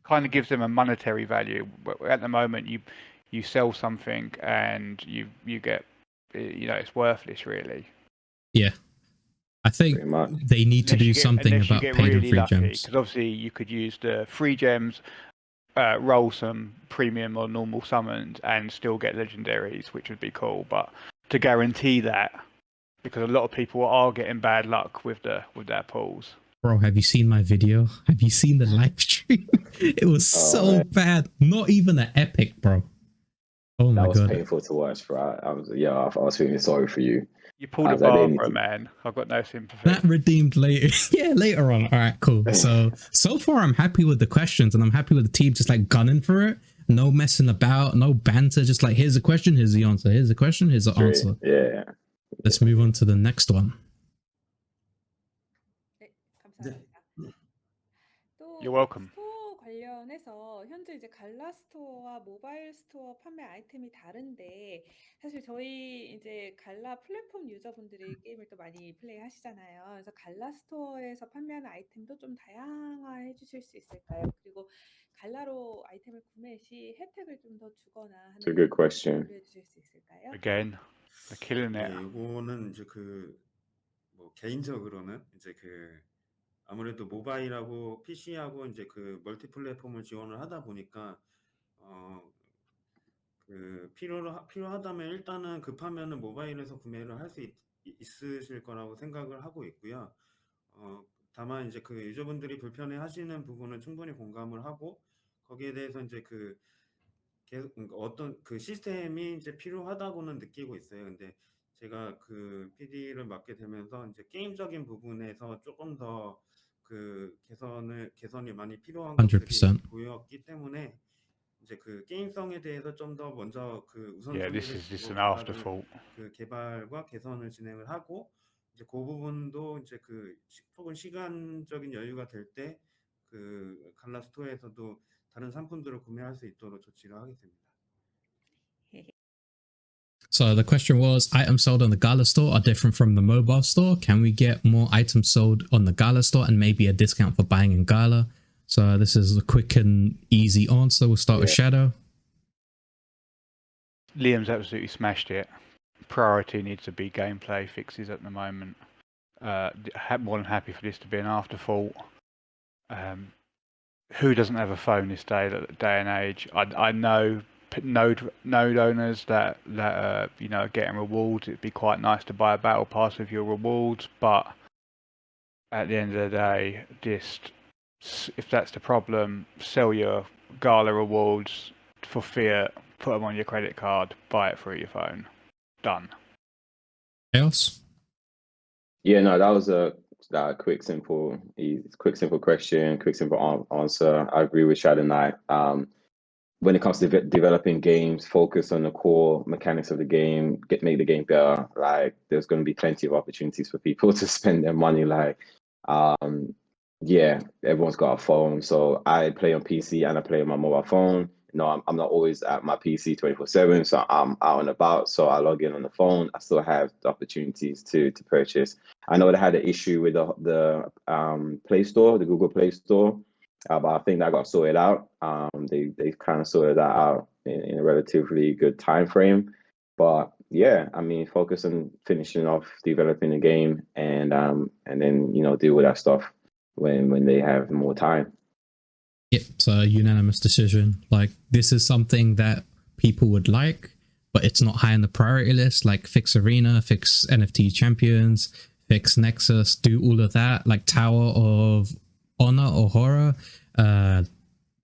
Kind of gives them a monetary value. At the moment, you sell something and you get, it's worthless really. Yeah. I think they need to do something about paid and free gems. Because obviously you could use the free gems, roll some premium or normal summons and still get legendaries, which would be cool. But to guarantee that, because a lot of people are getting bad luck with their pulls. Bro, have you seen my video? Have you seen the live stream? It was so bad. Not even an epic, bro. Oh my god. That was painful to watch, bro. I was feeling sorry for you. You pulled a Barbara, man. I've got no sympathy. That redeemed later. Yeah, later on. All right, cool. So far, I'm happy with the questions, and I'm happy with the team just like gunning for it. No messing about, no banter. Just like, here's a question, here's the answer. Here's a question, here's the answer. Yeah. Let's move on to the next one. 네, 감사합니다. 또 You're welcome. 스토어 관련해서 현재 이제 갈라 스토어와 모바일 스토어 판매 아이템이 다른데 사실 저희 이제 갈라 플랫폼 유저분들이 게임을 또 많이 플레이 하시잖아요. 그래서 갈라 스토어에서 판매하는 아이템도 좀 다양화해 주실 수 있을까요? 그리고 갈라로 아이템을 구매 시 혜택을 좀 더 주거나 하는 It's a good question. 공유해 주실 수 있을까요? Again, they're killing it. 네, 이거는 이제 뭐 개인적으로는 이제 아무래도 모바일하고 PC하고 이제 멀티 플랫폼을 지원을 하다 보니까 필요하다면 일단은 급하면은 모바일에서 구매를 할 수 있으실 거라고 생각을 하고 있고요. 다만 이제 유저분들이 불편해 하시는 부분은 충분히 공감을 하고 거기에 대해서 이제 계속 어떤 시스템이 이제 필요하다고는 느끼고 있어요. 근데 제가 PD를 맡게 되면서 이제 게임적인 부분에서 조금 더 개선이 많이 필요한 것들이 100%. 보였기 때문에 이제 게임성에 대해서 좀 더 먼저 Yeah, this 우선순위를 is 두고 an afterthought. 개발과 개선을 진행을 하고 이제 그 부분도 이제 조금 시간적인 여유가 될 때 갈라 스토어에서도 다른 상품들을 구매할 수 있도록 조치를 하겠습니다. So the question was, items sold on the Gala store are different from the mobile store. Can we get more items sold on the Gala store and maybe a discount for buying in Gala? So this is a quick and easy answer. We'll start with Shadow. Liam's absolutely smashed it. Priority needs to be gameplay fixes at the moment. More than happy for this to be an afterthought. Who doesn't have a phone this day and age? I know node owners that are getting rewards. It'd be quite nice to buy a battle pass with your rewards, but at the end of the day, just if that's the problem, sell your Gala rewards for fiat, put them on your credit card, buy it through your phone. Done. Else? Yeah, no, that was a quick, simple question, quick, simple answer. I agree with Shadowknyte. When it comes to developing games, focus on the core mechanics of the game, make the game better. Like, there's going to be plenty of opportunities for people to spend their money. Like, yeah, everyone's got a phone. So I play on PC and I play on my mobile phone. I'm not always at my PC 24/7, so I'm out and about. So I log in on the phone. I still have the opportunities to purchase. I know they had an issue with the Play Store, the Google Play Store, but I think that got sorted out. They kind of sorted that out in a relatively good time frame. But yeah, I mean, focus on finishing off developing the game, and then deal with that stuff when they have more time. Yep, so unanimous decision. Like, this is something that people would like, but it's not high on the priority list. Like, fix Arena, fix NFT Champions, fix Nexus, do all of that. Like Tower of Honor or Horror,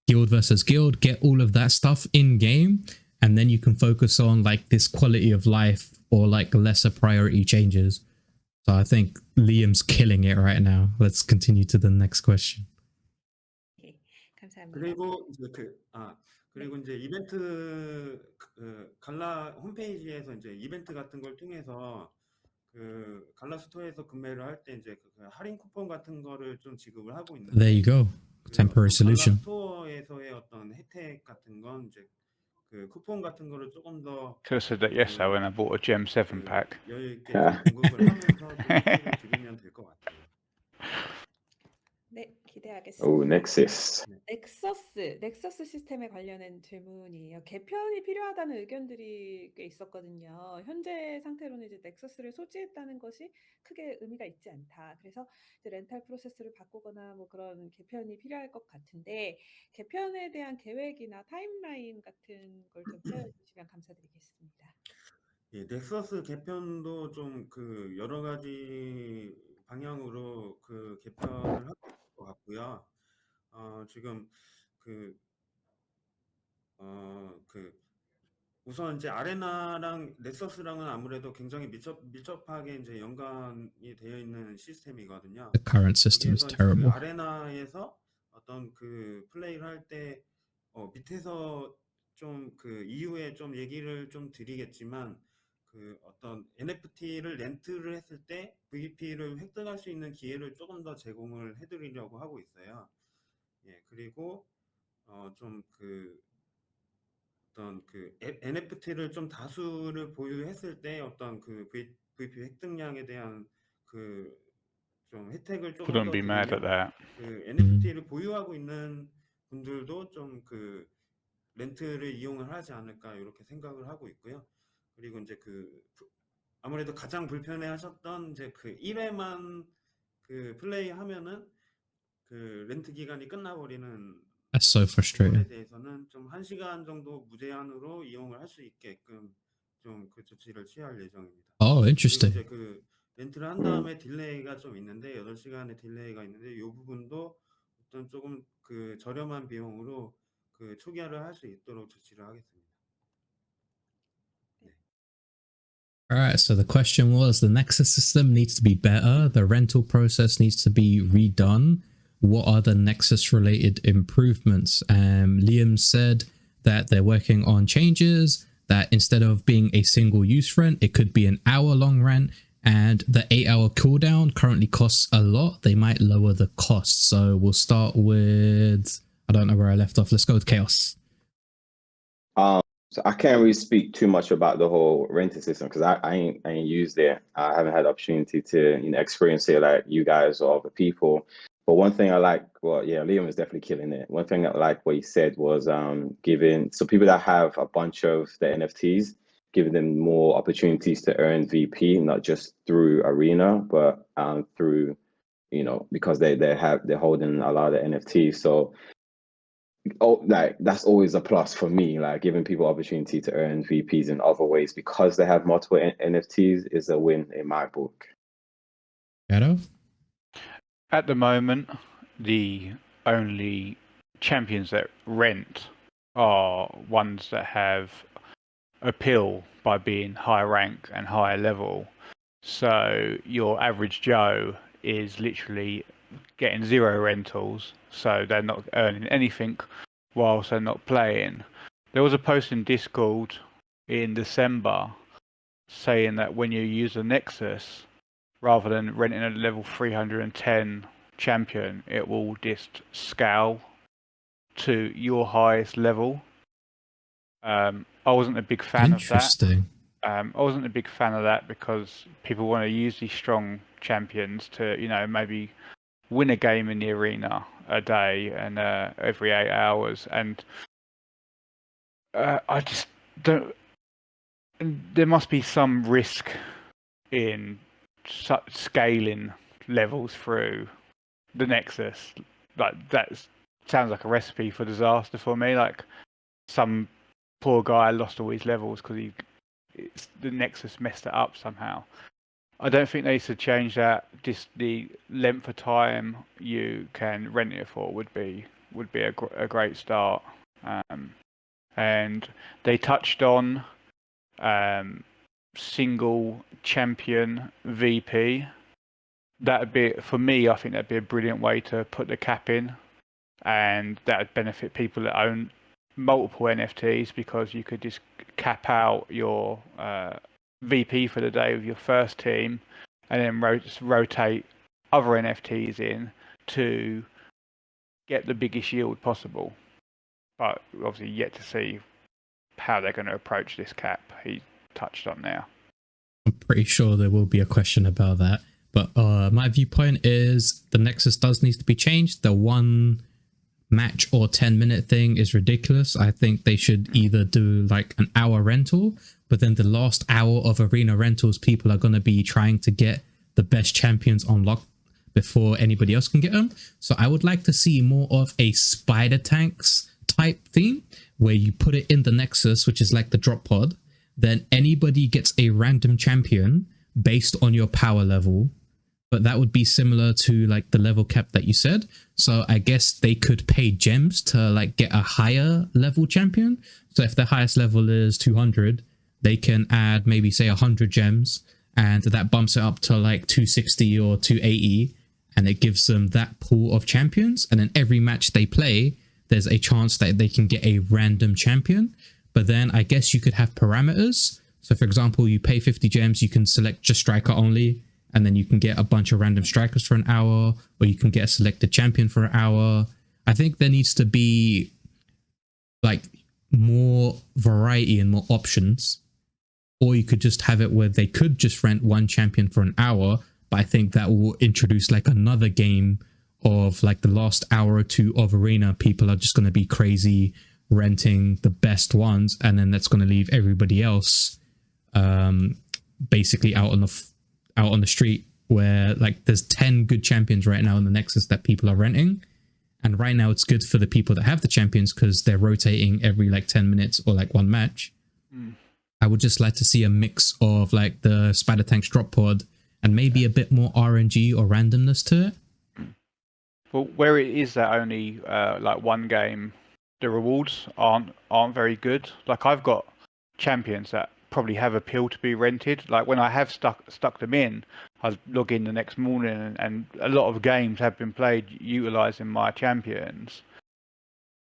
Guild versus Guild, get all of that stuff in game, and then you can focus on like this quality of life or like lesser priority changes. So I think Liam's killing it right now. Let's continue to the next question. 감사합니다. 그리고 이제 그리고 이제 이벤트 갈라 홈페이지에서 이제 이벤트 같은 걸 통해서 그 갈라 스토어에서 구매를 할 때 이제 그 할인 쿠폰 같은 거를 좀 지급을 하고 There you 있는데 go. 그 Temporary 어떤 갈라 solution. 스토어에서의 어떤 혜택 같은 건 이제 그 쿠폰 같은 거를 조금 더 Could have said that yesterday when I bought a Gem 7 그 pack. 여유 있게 좀 공급을 하면서 좀 혜택을 드리면 될 것 같아요. 네, 기대하겠습니다. Oh, Nexus. 넥서스 시스템에 관련된 질문이에요. 개편이 필요하다는 의견들이 꽤 있었거든요. 현재 상태로는 이제 넥서스를 소지했다는 것이 크게 의미가 있지 않다. 그래서 이제 렌탈 프로세스를 바꾸거나 뭐 그런 개편이 필요할 것 같은데 개편에 대한 계획이나 타임라인 같은 걸 좀 알려주시면 감사드리겠습니다. 예, 넥서스 개편도 좀 그 여러 가지 방향으로 그 개편을 할 것 같고요. 지금 그 우선 이제 아레나랑 넥서스랑은 아무래도 굉장히 밀접하게 이제 연관이 되어 있는 시스템이거든요. The current system is 여기에서 이제 그 terrible. 아레나에서 어떤 그 플레이를 할 때 밑에서 좀 그 이후에 좀 얘기를 좀 드리겠지만 그 어떤 NFT를 렌트를 했을 때 VP를 획득할 수 있는 기회를 조금 더 제공을 해드리려고 하고 있어요. 예, 그리고 좀 그 어떤 그 NFT를 좀 다수를 보유했을 때 어떤 그 VP 획득량에 대한 그 좀 혜택을 조금 Wouldn't 더 be mad at 드리면 that. 그 NFT를 보유하고 있는 분들도 좀 그 렌트를 이용을 하지 않을까 이렇게 생각을 하고 있고요. 그리고 이제 그 아무래도 가장 불편해하셨던 이제 그 1회만 그 플레이하면은 그 렌트 기간이 끝나버리는 That's so 부분에 frustrating. 대해서는 좀 1시간 정도 무제한으로 이용을 할 수 있게끔 좀 그 조치를 취할 예정입니다. Oh, 그리고 interesting. 이제 그 렌트를 한 다음에 딜레이가 좀 있는데 8시간의 딜레이가 있는데 이 부분도 어떤 조금 그 저렴한 비용으로 그 초기화를 할 수 있도록 조치를 하겠습니다. All right. So the question was: the Nexus system needs to be better. The rental process needs to be redone. What are the Nexus-related improvements? Liam said that they're working on changes. That instead of being a single-use rent, it could be an hour-long rent. And the 8-hour cooldown currently costs a lot. They might lower the cost. So we'll start with, I don't know where I left off. Let's go with Khaos. So I can't really speak too much about the whole renting system because I ain't used it. I haven't had the opportunity to experience it like you guys or other people. But one thing I like, well, yeah, Liam is definitely killing it. One thing I like what he said was giving so people that have a bunch of the NFTs, giving them more opportunities to earn VP, not just through Arena, but through because they're holding a lot of the NFTs. So like that's always a plus for me, like giving people opportunity to earn VPs in other ways because they have multiple NFTs is a win in my book. Shadow? At the moment, the only champions that rent are ones that have appeal by being high rank and higher level. So your average Joe is literally getting 0 rentals, so they're not earning anything whilst they're not playing. There was a post in Discord in December saying that when you use a Nexus, rather than renting a level 310 champion, it will just scale to your highest level. I wasn't a big fan of that. Interesting. I wasn't a big fan of that because people want to use these strong champions to, maybe win a game in the arena a day and every 8 hours. And I just don't. There must be some risk in scaling levels through the Nexus. Like that sounds like a recipe for disaster for me. Like some poor guy lost all his levels because the Nexus messed it up somehow. I don't think they should change that. Just the length of time you can rent it for would be a great start. And they touched on single champion VP. That'd be, for me, I think that'd be a brilliant way to put the cap in, and that'd benefit people that own multiple NFTs because you could just cap out your VP for the day with your first team, and then rotate other NFTs in to get the biggest yield possible. But obviously yet to see how they're going to approach this cap he touched on now. I'm pretty sure there will be a question about that. But my viewpoint is the Nexus does need to be changed. The 1 match or 10-minute thing is ridiculous. I think they should either do like an hour rental, but then the last hour of arena rentals, people are going to be trying to get the best champions unlocked before anybody else can get them. So I would like to see more of a spider tanks type theme where you put it in the Nexus, which is like the drop pod. Then anybody gets a random champion based on your power level. But that would be similar to like the level cap that you said. So I guess they could pay gems to like get a higher level champion. So if the highest level is 200, they can add maybe say 100 gems, and that bumps it up to like 260 or 280, and it gives them that pool of champions. And then every match they play, there's a chance that they can get a random champion. But then I guess you could have parameters. So for example, you pay 50 gems, you can select just striker only, and then you can get a bunch of random strikers for an hour, or you can get a selected champion for an hour. I think there needs to be like more variety and more options. Or you could just have it where they could just rent one champion for an hour, but I think that will introduce like another game of like the last hour or two of arena. People are just going to be crazy renting the best ones, and then that's going to leave everybody else basically out on the street, where like there's 10 good champions right now in the Nexus that people are renting. And right now it's good for the people that have the champions because they're rotating every like 10 minutes or like one match. I would just like to see a mix of like the Spider Tanks drop pod and maybe a bit more RNG or randomness to it. Well, where it is that only like one game, the rewards aren't very good. Like I've got champions that probably have appeal to be rented. Like when I have stuck them in, I log in the next morning, and a lot of games have been played utilizing my champions.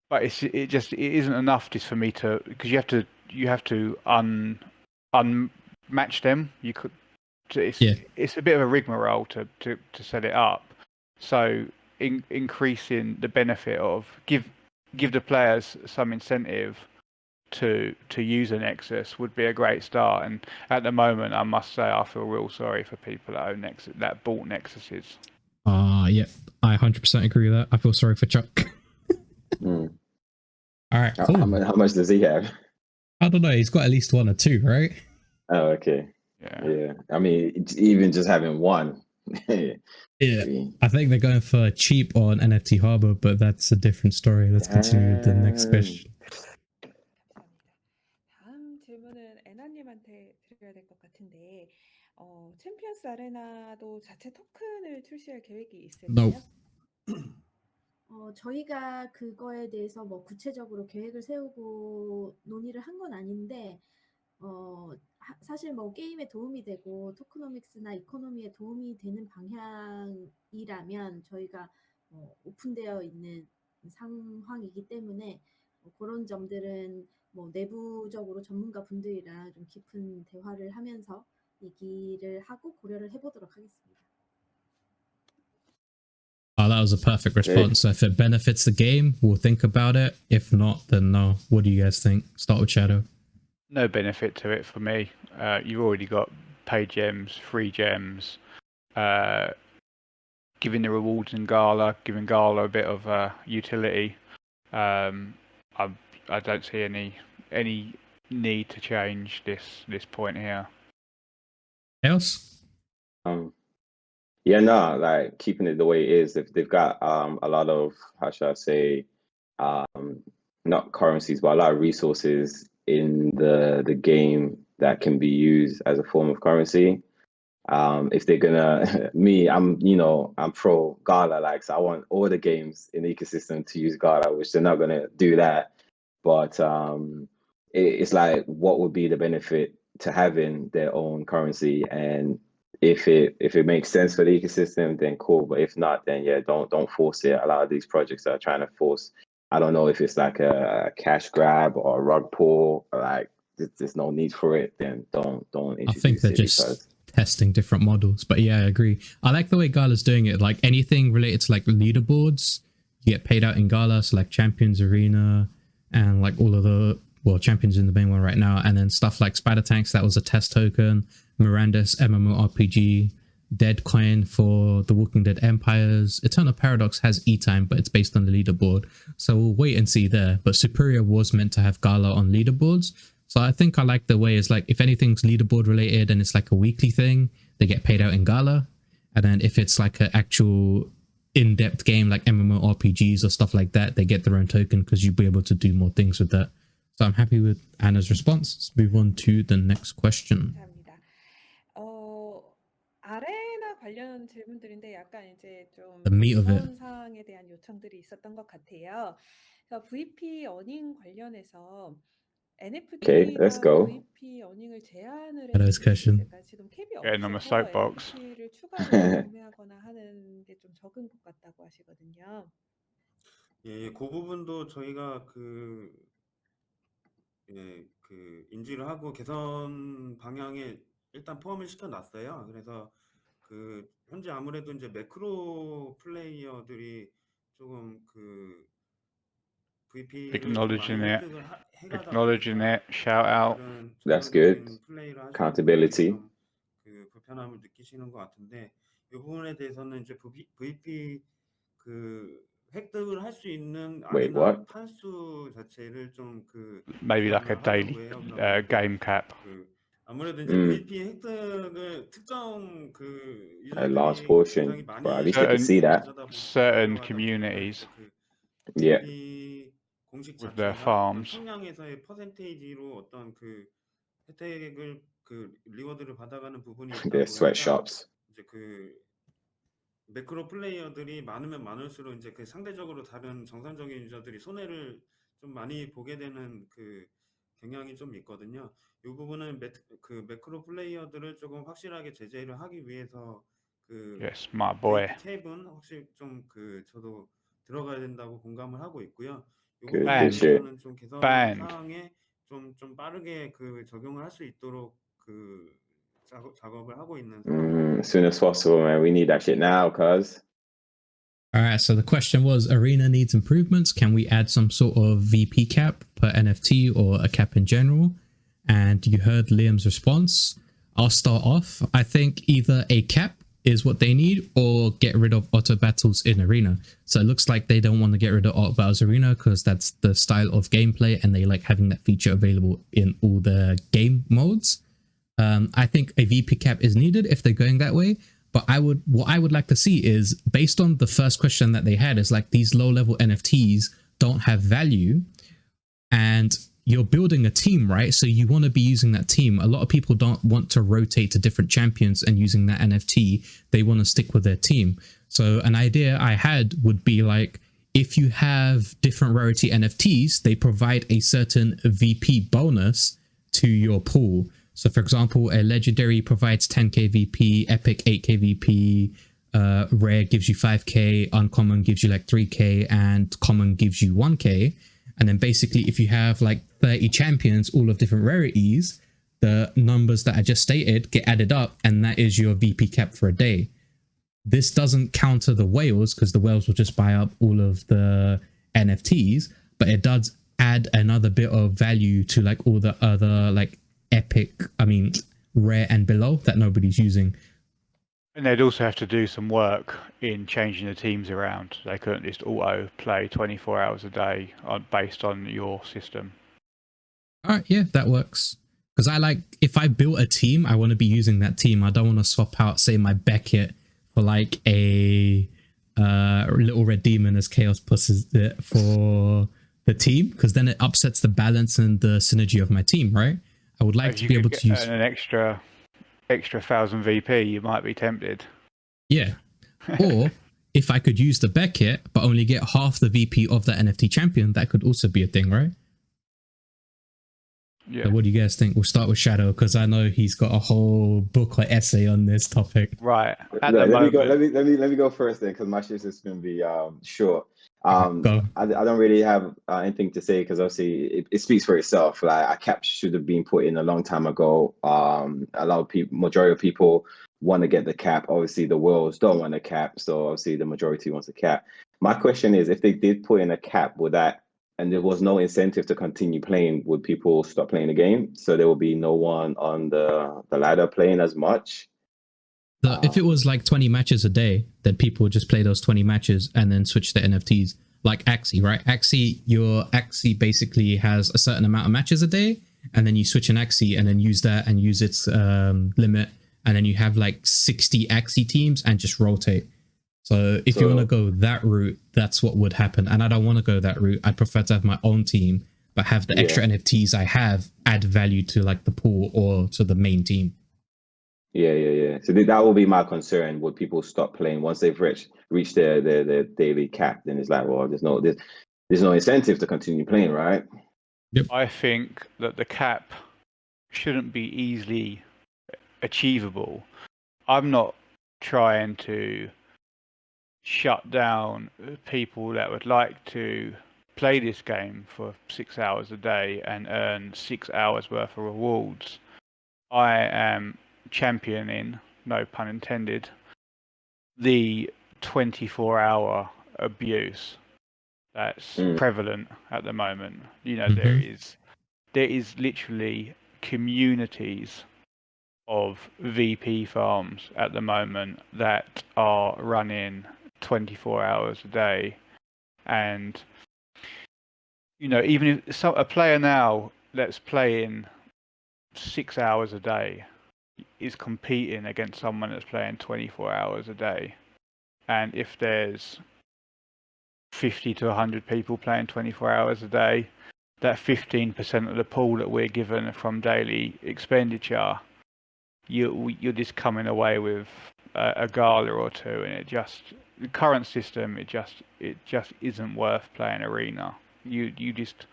But it isn't enough just for me to, because you have to unmatch them. You could. It's a bit of a rigmarole to set it up. So increasing the benefit of give the players some incentive to use a Nexus would be a great start. And at the moment, I must say, I feel real sorry for people that own Nexus, that bought Nexuses. Yeah, I 100% agree with that. I feel sorry for Chuck. Mm. All right, cool. How much does he have? I don't know. He's got at least 1 or 2, right? Oh, okay. Yeah. I mean, even just having 1. Yeah, I think they're going for cheap on NFT Harbor, but that's a different story. Let's continue with the next question. 다음 질문은 애나님한테 드려야 될 것 같은데, 챔피언스 아레나도 자체 토큰을 출시할 계획이 있을까요? No. 저희가 그거에 대해서 뭐 구체적으로 계획을 세우고 논의를 한 건 아닌데, 사실 뭐 게임에 도움이 되고 토크노믹스나 이코노미에 도움이 되는 방향이라면 저희가 오픈되어 있는 상황이기 때문에 그런 점들은 뭐 내부적으로 전문가 분들이랑 좀 깊은 대화를 하면서 얘기를 하고 고려를 해보도록 하겠습니다. Oh, that was a perfect response. So if it benefits the game, we'll think about it. If not, then no. What do you guys think? Start with Shadow. No benefit to it for me. You've already got paid gems, free gems, giving the rewards in Gala, giving Gala a bit of utility. I don't see any need to change this point here. Else? Yeah, no, like keeping it the way it is. If they've got a lot of, how should I say, not currencies, but a lot of resources in the game that can be used as a form of currency. If they're gonna, I'm pro Gala, like, so I want all the games in the ecosystem to use Gala, which they're not gonna do that. But it's like, what would be the benefit to having their own currency? And if it makes sense for the ecosystem, then cool. But if not, then yeah, don't force it. A lot of these projects are trying to force. I don't know if it's like a cash grab or a rug pull, or like there's no need for it, then don't I think introduce they're it just because testing different models. But yeah, I agree. I like the way Gala's doing it. Like anything related to like leaderboards, you get paid out in Gala, so like Champions Arena and like all of the Champions in the main one right now, and then stuff like Spider Tanks, that was a test token, Miranda's MMORPG, Dead Coin for the Walking Dead Empires, Eternal Paradox has E-Time, but it's based on the leaderboard. So we'll wait and see there. But Superior was meant to have Gala on leaderboards. So I think I like the way is like if anything's leaderboard related and it's like a weekly thing, they get paid out in Gala. And then if it's like an actual in-depth game like MMORPGs or stuff like that, they get their own token because you'll be able to do more things with that. So I'm happy with Anna's response. Let's move on to the next question. 감사합니다. 아레나 관련 질문들인데 약간 이제 좀 The meat of it. 개선사항에 대한 요청들이 있었던 것 같아요. 그래서 VP 어닝 관련해서 Okay, let's NFT가 go. VP 어닝을 제한을 That is 해줄 수 question. 있을까요? 지금 캡이 Getting on my 없어서 soapbox. NFT를 추가로 구매하거나 하는 게 좀 적은 것 같다고 하시거든요. 예, 그 부분도 저희가 인지를 하고 개선 방향에 일단 포함을 시켜놨어요. 그래서 현재 아무래도 이제 매크로 플레이어들이 조금 VP를 좀 많이 Acknowledging it. 획득을 해가다 Acknowledging 보니까 it. Shout out. 다른 That's good. 정상적인 플레이를 하시는 Accountability. 분들이 좀 불편함을 느끼시는 것 같은데 이 부분에 대해서는 이제 VP 획득을 할 수 있는 Wait, 아레나 what? 판수 자체를 좀 Maybe like a 제한을 daily 하려고 해요. 그러면 game cap. 아무래도 이제 VP 획득을 특정 A large 유저들이 portion. 굉장히 많이 But at least they can see that. Certain communities Yeah. VP 공식 with their 자체가 farms. 총량에서의 퍼센테이지로 어떤 혜택을 리워드를 받아가는 부분이 있다 They're 보니까 sweatshops. 이제 매크로 플레이어들이 많으면 많을수록 이제 상대적으로 다른 정상적인 유저들이 손해를 좀 많이 보게 되는 경향이 좀 있거든요. 이 부분은 매크로 플레이어들을 조금 확실하게 제재를 하기 위해서 Yes, my boy. VP 캡은 확실히 좀 저도 들어가야 된다고 공감을 하고 있고요. 이 Good, 부분에 good shit. 대해서는 좀 개선 Banned. 사항에 좀 빠르게 적용을 할 수 있도록 작업을 하고 있는 상황입니다. As soon as possible, man. We need that shit now, cuz. All right, so the question was, Arena needs improvements. Can we add some sort of VP cap per NFT or a cap in general? And you heard Liam's response. I'll start off. I think either a cap is what they need or get rid of auto battles in Arena. So it looks like they don't want to get rid of auto battles Arena because that's the style of gameplay and they like having that feature available in all the game modes. I think a VP cap is needed if they're going that way. But what I would like to see is, based on the first question that they had, is like these low-level NFTs don't have value, and you're building a team, right? So you want to be using that team. A lot of people don't want to rotate to different champions and using that NFT. They want to stick with their team. So an idea I had would be like, if you have different rarity NFTs, they provide a certain VP bonus to your pool. So for example, a legendary provides 10k VP, epic 8k VP, rare gives you 5k, uncommon gives you like 3k, and common gives you 1k. And then basically if you have like 30 champions, all of different rarities, the numbers that I just stated get added up, and that is your VP cap for a day. This doesn't counter the whales because the whales will just buy up all of the NFTs, but it does add another bit of value to like all the other like rare and below that nobody's using. And they'd also have to do some work in changing the teams around. They couldn't just auto play 24 hours a day based on your system. All right, yeah, that works. Because if I built a team, I want to be using that team. I don't want to swap out, say, my Beckett for like a little red demon as Chaos pushes it for the team, because then it upsets the balance and the synergy of my team, right? I would like to be able to use an extra 1,000 VP. You might be tempted. Yeah. Or if I could use the Beckett but only get half the VP of the NFT champion, that could also be a thing, right? Yeah. So what do you guys think? We'll start with Shadow because I know he's got a whole book or essay on this topic. Right. At No, the let me go. moment, Let me go first then, because my shift is going to be short. Go. I don't really have anything to say because obviously it speaks for itself. Like a cap should have been put in a long time ago. A lot of people, majority of people want to get the cap. Obviously, the worlds don't want a cap, so obviously the majority wants a cap. My question is, if they did put in a cap, would that, and there was no incentive to continue playing, would people stop playing the game? So there will be no one on the ladder playing as much. So if it was like 20 matches a day, then people would just play those 20 matches and then switch to NFTs. Like Axie, right? Your Axie basically has a certain amount of matches a day, and then you switch an Axie and then use that and use its limit, and then you have like 60 Axie teams and just rotate. So if you want to go that route, that's what would happen. And I don't want to go that route. I prefer to have my own team, but have the extra NFTs I have add value to like the pool or to the main team. Yeah. So that will be my concern. Would people stop playing once they've reached their daily cap? Then it's like, well, there's no incentive to continue playing, right? Yep. I think that the cap shouldn't be easily achievable. I'm not trying to shut down people that would like to play this game for 6 hours a day and earn 6 hours worth of rewards. I am championing, no pun intended, the 24-hour abuse that's prevalent at the moment. You know, there is literally communities of VP farms at the moment that are running 24 hours a day, and you know, even if a player now that's playing 6 hours a day is competing against someone that's playing 24 hours a day, and if there's 50 to 100 people playing 24 hours a day, that 15% of the pool that we're given from daily expenditure, you're just coming away with a gala or two, and the current system, it just isn't worth playing arena. You just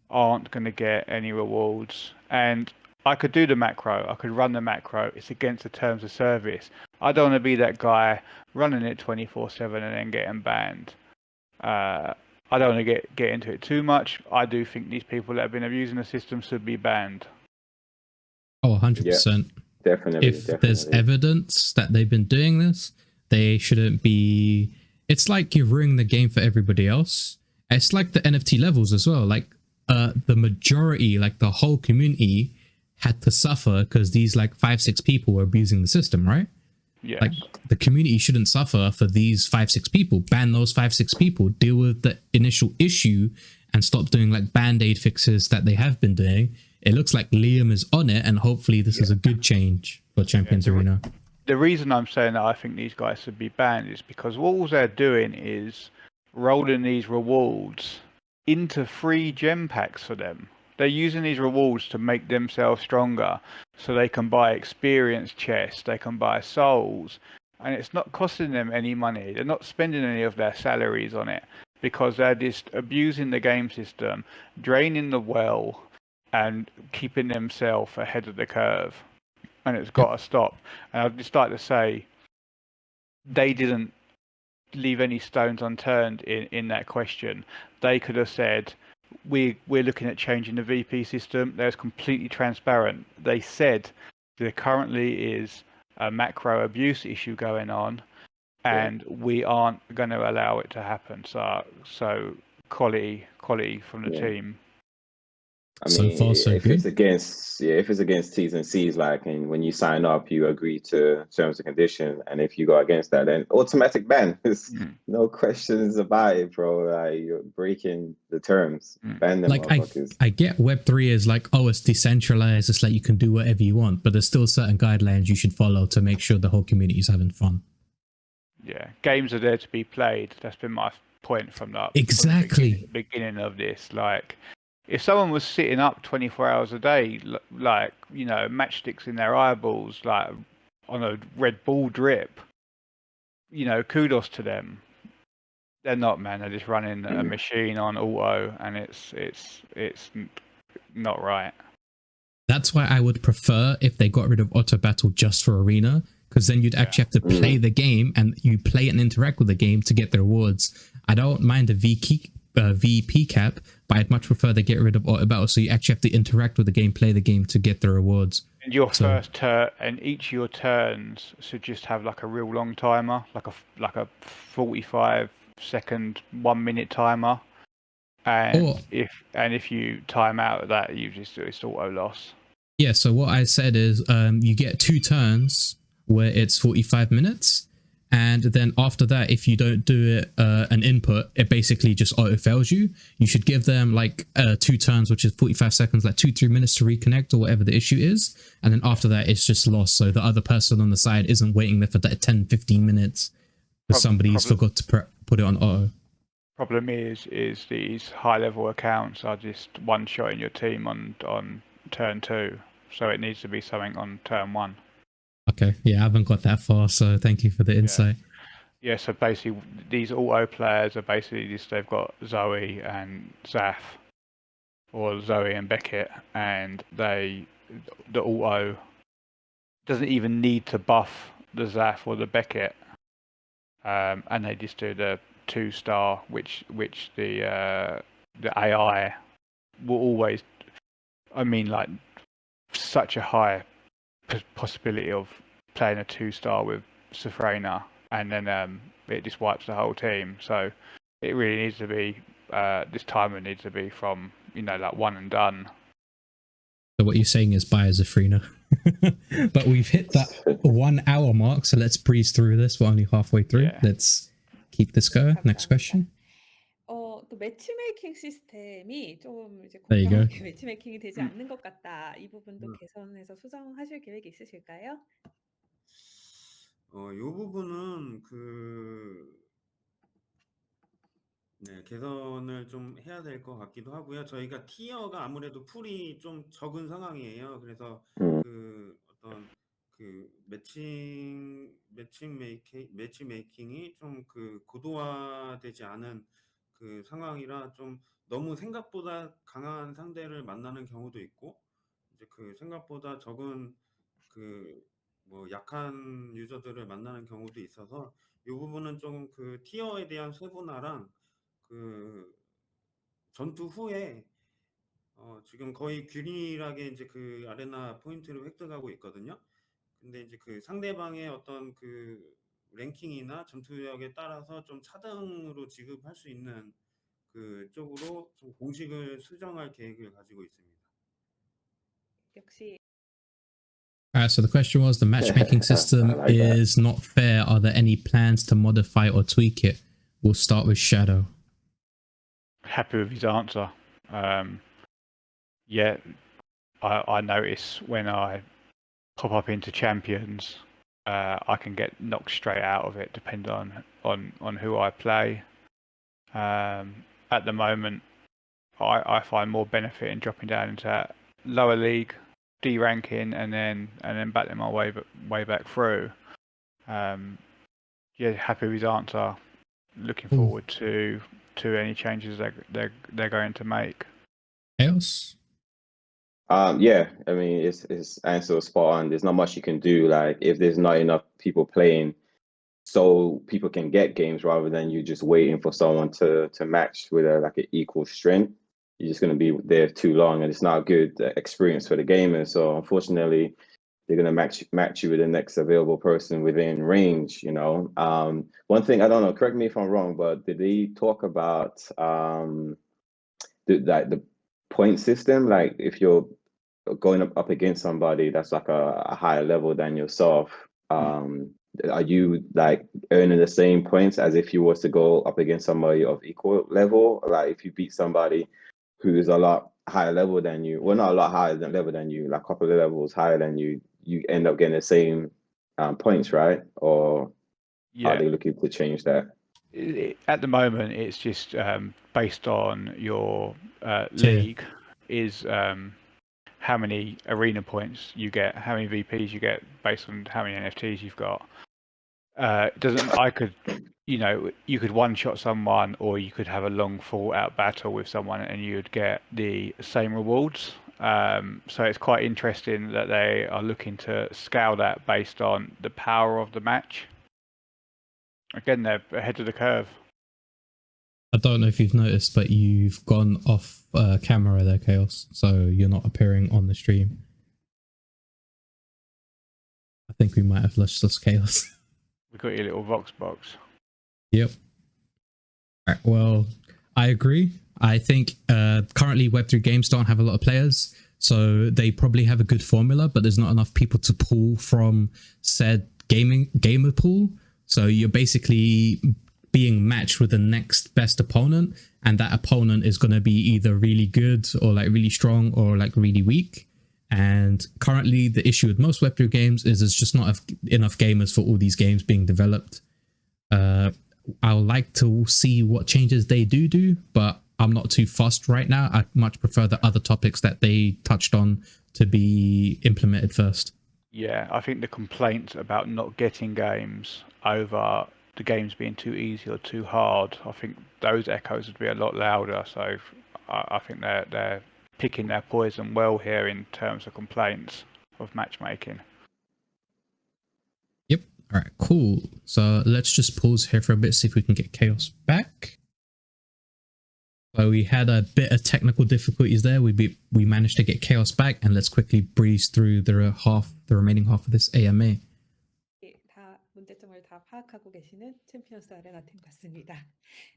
aren't going to get any rewards. And I could do the macro, I could run the macro, it's against the terms of service. I don't want to be that guy running it 24/7 and then getting banned. I don't want to get into it too much. I do think these people that have been abusing the system should be banned. Oh, 100%. Definitely. If there's evidence that they've been doing this, they shouldn't be. It's like you're ruining the game for everybody else. It's like the NFT levels as well. Like the majority, like the whole community had to suffer because these like 5-6 people were abusing the system, right? Yes. Like the community shouldn't suffer for these 5-6 people. Ban those 5-6 people, deal with the initial issue, and stop doing like band-aid fixes that they have been doing. It looks like Liam is on it, and hopefully this is a good change for Champions Arena. The reason I'm saying that I think these guys should be banned is because all they're doing is rolling these rewards into free gem packs for them. They're using these rewards to make themselves stronger, so they can buy experience chests, they can buy souls, and it's not costing them any money. They're not spending any of their salaries on it because they're just abusing the game system, draining the well, and keeping themselves ahead of the curve. And it's got to stop. And I'd just like to say, they didn't leave any stones unturned in that question. They could have said, we're looking at changing the VP system. They're completely transparent. They said there currently is a macro abuse issue going on, and we aren't going to allow it to happen. So quality from the team. I mean, if it's against T's and C's, like, and when you sign up, you agree to terms and condition, and if you go against that, then automatic ban. There's no questions about it, bro. Like, you're breaking the terms. Ban them, like motherfuckers. I get Web3 is like, oh, it's decentralized. It's like you can do whatever you want, but there's still certain guidelines you should follow to make sure the whole community is having fun. Yeah, games are there to be played. That's been my point from the beginning of this. Like, if someone was sitting up 24 hours a day, like, you know, matchsticks in their eyeballs, like on a Red Bull drip, you know, kudos to them. They're not, man. They're just running a machine on auto, and it's not right. That's why I would prefer if they got rid of auto battle just for arena, because then you'd actually have to play the game and you play and interact with the game to get the rewards. I don't mind the VP cap, but I'd much prefer they get rid of auto battle, so you actually have to interact with the game, play the game to get the rewards. And your first turn, and each of your turns should just have like a real long timer, like a 45-second, 1 minute timer. And if you time out of that, it's auto loss. Yeah, so what I said is you get 2 turns where it's 45 minutes, and then after that, if you don't do it an input, it basically just auto fails you. You should give them like 2 turns, which is 45 seconds, like 2-3 minutes to reconnect or whatever the issue is, and then after that it's just lost, so the other person on the side isn't waiting there for that 10-15 minutes because somebody's forgot to put it on auto. Problem is these high level accounts are just one shot in your team on turn 2, so it needs to be something on turn 1. Okay, yeah, I haven't got that far, so thank you for the insight. Yeah, so basically these auto players are basically just, they've got Zoe and Zaf, or Zoe and Beckett, and the auto doesn't even need to buff the Zaf or the Beckett, and they just do the 2-star, which the AI will always, I mean, like, such a high possibility of playing a 2-star with Safrena, and then it just wipes the whole team. So it really needs to be, this timer needs to be from, like, one and done. So what you're saying is buy a Safrena. But we've hit that 1 hour mark, so let's breeze through this. We're only halfway through. Let's keep this going. Next question. 또 매치메이킹 시스템이 좀 이제 There you go. 공정하게 매치메이킹이 되지 않는 것 같다. 이 부분도 개선해서 수정하실 계획이 있으실까요? 요 부분은 개선을 좀 해야 될 것 같기도 하고요. 저희가 티어가 아무래도 풀이 좀 적은 상황이에요. 그래서 어떤 매치메이킹이 좀 고도화되지 않은 상황이라 좀 너무 생각보다 강한 상대를 만나는 경우도 있고, 이제 생각보다 적은 뭐 약한 유저들을 만나는 경우도 있어서, 이 부분은 좀 티어에 대한 세분화랑 전투 후에 지금 거의 균일하게 이제 아레나 포인트를 획득하고 있거든요. 근데 이제 상대방의 어떤 랭킹이나 전투력에 따라서 좀 차등으로 지급할 수 있는 쪽으로 좀 공식을 수정할 계획을 가지고 있습니다. 역시. So the question was, the matchmaking system is not fair. Are there any plans to modify or tweak it? We'll start with Shadow. Happy with his answer. Yeah, I notice when I pop up into champions, I can get knocked straight out of it depending on who I play. At the moment, I find more benefit in dropping down into that lower league, D-ranking, and then battling my way back through. Yeah, happy with his answer. Looking forward to any changes they're going to make. Khaos? Yeah, I mean, it's answer spot on. There's not much you can do. Like, if there's not enough people playing, so people can get games rather than you just waiting for someone to match with an equal strength, you're just going to be there too long, and it's not a good experience for the gamers. So unfortunately, they're going to match you with the next available person within range. One thing, I don't know, correct me if I'm wrong, but did they talk about the point system? Like, if you're going up against somebody that's like a higher level than yourself, are you like earning the same points as if you was to go up against somebody of equal level? Like, if you beat somebody who's a lot higher level than you, well, not a lot higher level than you, like a couple of levels higher than you, you end up getting the same points, right? Or are they looking to change that? At the moment, it's just based on your league, is how many arena points you get, how many VPs you get based on how many NFTs you've got. You could one-shot someone, or you could have a long fought-out battle with someone, and you'd get the same rewards. So it's quite interesting that they are looking to scale that based on the power of the match. Again, they're ahead of the curve. I don't know if you've noticed, but you've gone off camera there, Chaos, so you're not appearing on the stream. I think we might have lost Chaos. We've got your little Vox box. Yep. Right, well, I agree. I think currently Web3 games don't have a lot of players, so they probably have a good formula, but there's not enough people to pull from said gamer pool. So you're basically being matched with the next best opponent, and that opponent is going to be either really good or like really strong or like really weak. And currently the issue with most Web3 games is there's just not enough gamers for all these games being developed. I would like to see what changes they do, but I'm not too fussed right now. I much prefer the other topics that they touched on to be implemented first. Yeah, I think the complaints about not getting games over the games being too easy or too hard, I think those echoes would be a lot louder. So I think they're picking their poison well here in terms of complaints of matchmaking. Yep. All right, cool. So let's just pause here for a bit, see if we can get Chaos back. So we had a bit of technical difficulties there. We managed to get Chaos back, and let's quickly breeze through the remaining half of this AMA. 다 문제점을 다 파악하고 계시는 챔피언스 아레나 팀 같습니다.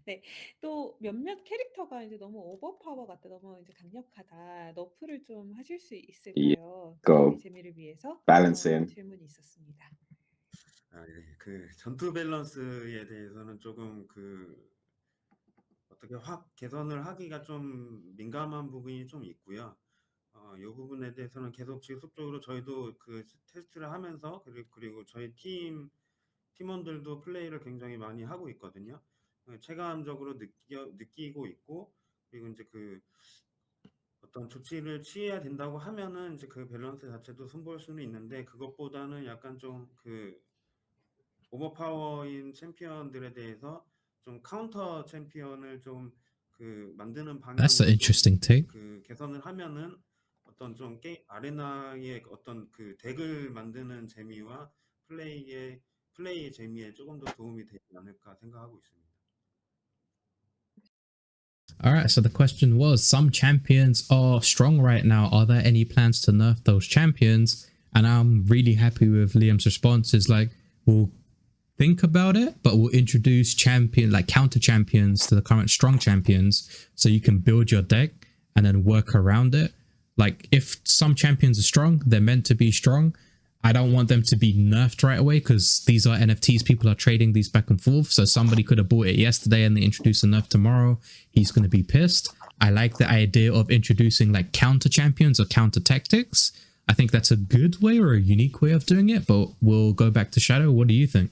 네, 또 몇몇 캐릭터가 이제 너무 오버파워 같다, 너무 이제 강력하다. 너프를 좀 하실 수 있을까요? Go. 재미를 위해서 Balancing. 질문이 있었습니다. 예. 그 전투 밸런스에 대해서는 조금 어떻게 확 개선을 하기가 좀 민감한 부분이 좀 있고요. 이 부분에 대해서는 계속 지속적으로 저희도 테스트를 하면서 그리고 저희 팀원들도 플레이를 굉장히 많이 하고 있거든요. 체감적으로 느끼고 있고, 그리고 이제 어떤 조치를 취해야 된다고 하면은 이제 그 밸런스 자체도 손볼 수는 있는데, 그것보다는 약간 좀 오버파워인 챔피언들에 대해서 좀 카운터 챔피언을 좀 만드는 That's an 방향으로 interesting take. 개선을 하면은 어떤 좀 아레나의 어떤 덱을 만드는 재미와 플레이의 재미에 조금 더 도움이 되지 않을까 생각하고 있습니다. All right, so the question was, some champions are strong right now. Are there any plans to nerf those champions? And I'm really happy with Liam's response. Is like, we'll think about it, but we'll introduce counter champions to the current strong champions, so you can build your deck and then work around it. Like, if some champions are strong, they're meant to be strong. I don't want them to be nerfed right away, because these are NFTs. People are trading these back and forth. So somebody could have bought it yesterday and they introduce a nerf tomorrow. He's going to be pissed. I like the idea of introducing like counter champions or counter tactics. I think that's a good way or a unique way of doing it, but we'll go back to Shadow. What do you think?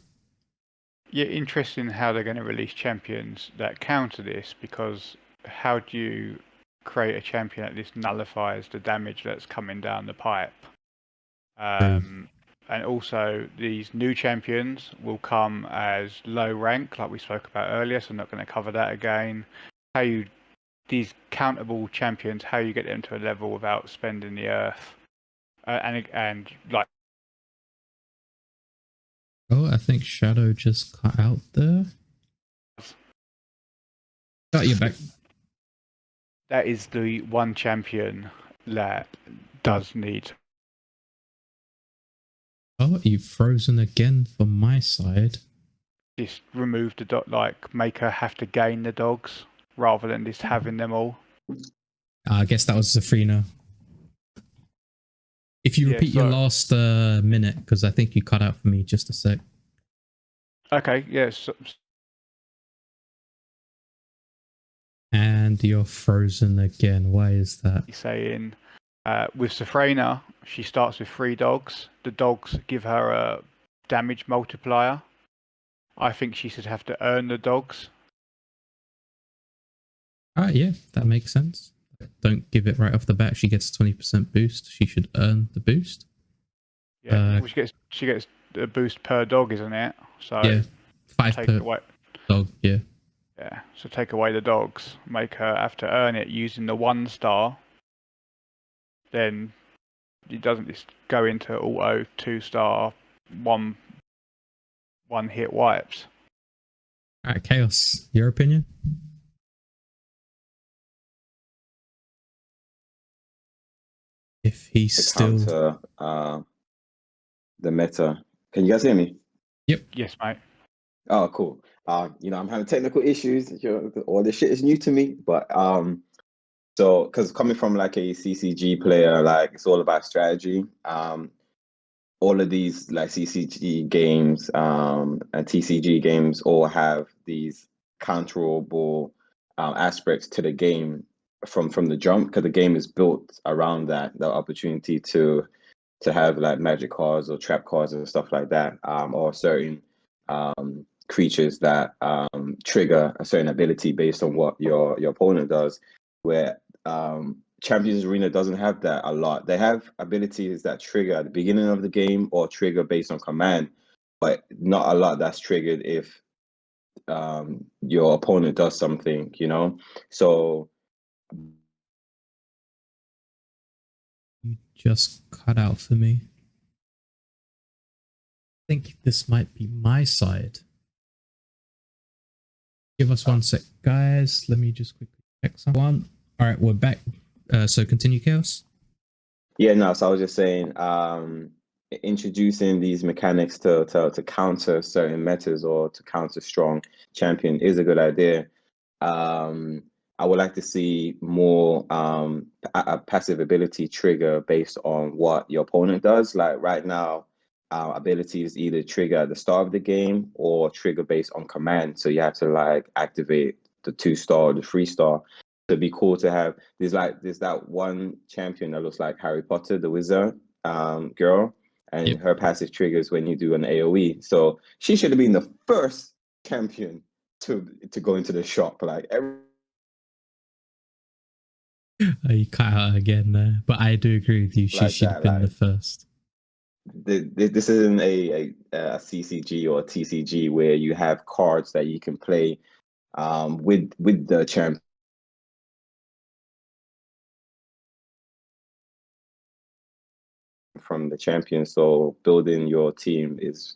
Yeah, interesting how they're going to release champions that counter this, because how do you create a champion that this nullifies the damage that's coming down the pipe? And also, these new champions will come as low rank, like we spoke about earlier, so I'm not going to cover that again. These countable champions, how you get them to a level without spending the earth, and like. Oh, I think Shadow just cut out there. Oh, you're back. That is the one champion that does need. Oh, you've frozen again from my side. Just remove the dog, like make her have to gain the dogs rather than just having them all. I guess that was Zafrina. If you repeat your last minute, because I think you cut out for me just a sec. Okay, yes. And you're frozen again. Why is that? He's saying with Zafrina, she starts with 3 dogs. The dogs give her a damage multiplier. I think she should have to earn the dogs. Yeah, that makes sense. Don't give it right off the bat. She gets a 20% boost. She should earn the boost. Yeah, she gets a boost per dog, isn't it? So yeah, 5 per dog. Yeah. Yeah. So take away the dogs, make her have to earn it using the 1 star. then it doesn't just go into auto 2-star one hit wipes. All right, Chaos, your opinion? If he's To still counter the meta. Can you guys hear me? Yes, mate. Oh, cool. I'm having technical issues. All this shit is new to me, but so because coming from like a CCG player, like it's all about strategy. All of these like CCG games and TCG games all have these counterable aspects to the game from the jump, because the game is built around the opportunity to have like magic cards or trap cards and stuff like that, or certain creatures that trigger a certain ability based on what your opponent does. Where Champions Arena doesn't have that a lot. They have abilities that trigger at the beginning of the game or trigger based on command, but not a lot that's triggered if your opponent does something, So you just cut out for me. I think this might be my side. Give us 1 sec, guys. Let me just quickly check someone. All right, we're back. So continue, Chaos. Yeah, no. So I was just saying, introducing these mechanics to counter certain metas or to counter strong champion is a good idea. I would like to see more a passive ability trigger based on what your opponent does. Like right now, abilities either trigger at the start of the game or trigger based on command. So you have to like activate the 2-star or the 3-star. It'd be cool to have. There's that one champion that looks like Harry Potter, the wizard girl, and Yep. her passive triggers when you do an AoE. So she should have been the first champion to go into the shop. Like You cut out again there, but I do agree with you. She Like should that, have been like- the first. this isn't a CCG or a TCG where you have cards that you can play with the champion. From the champion, so building your team is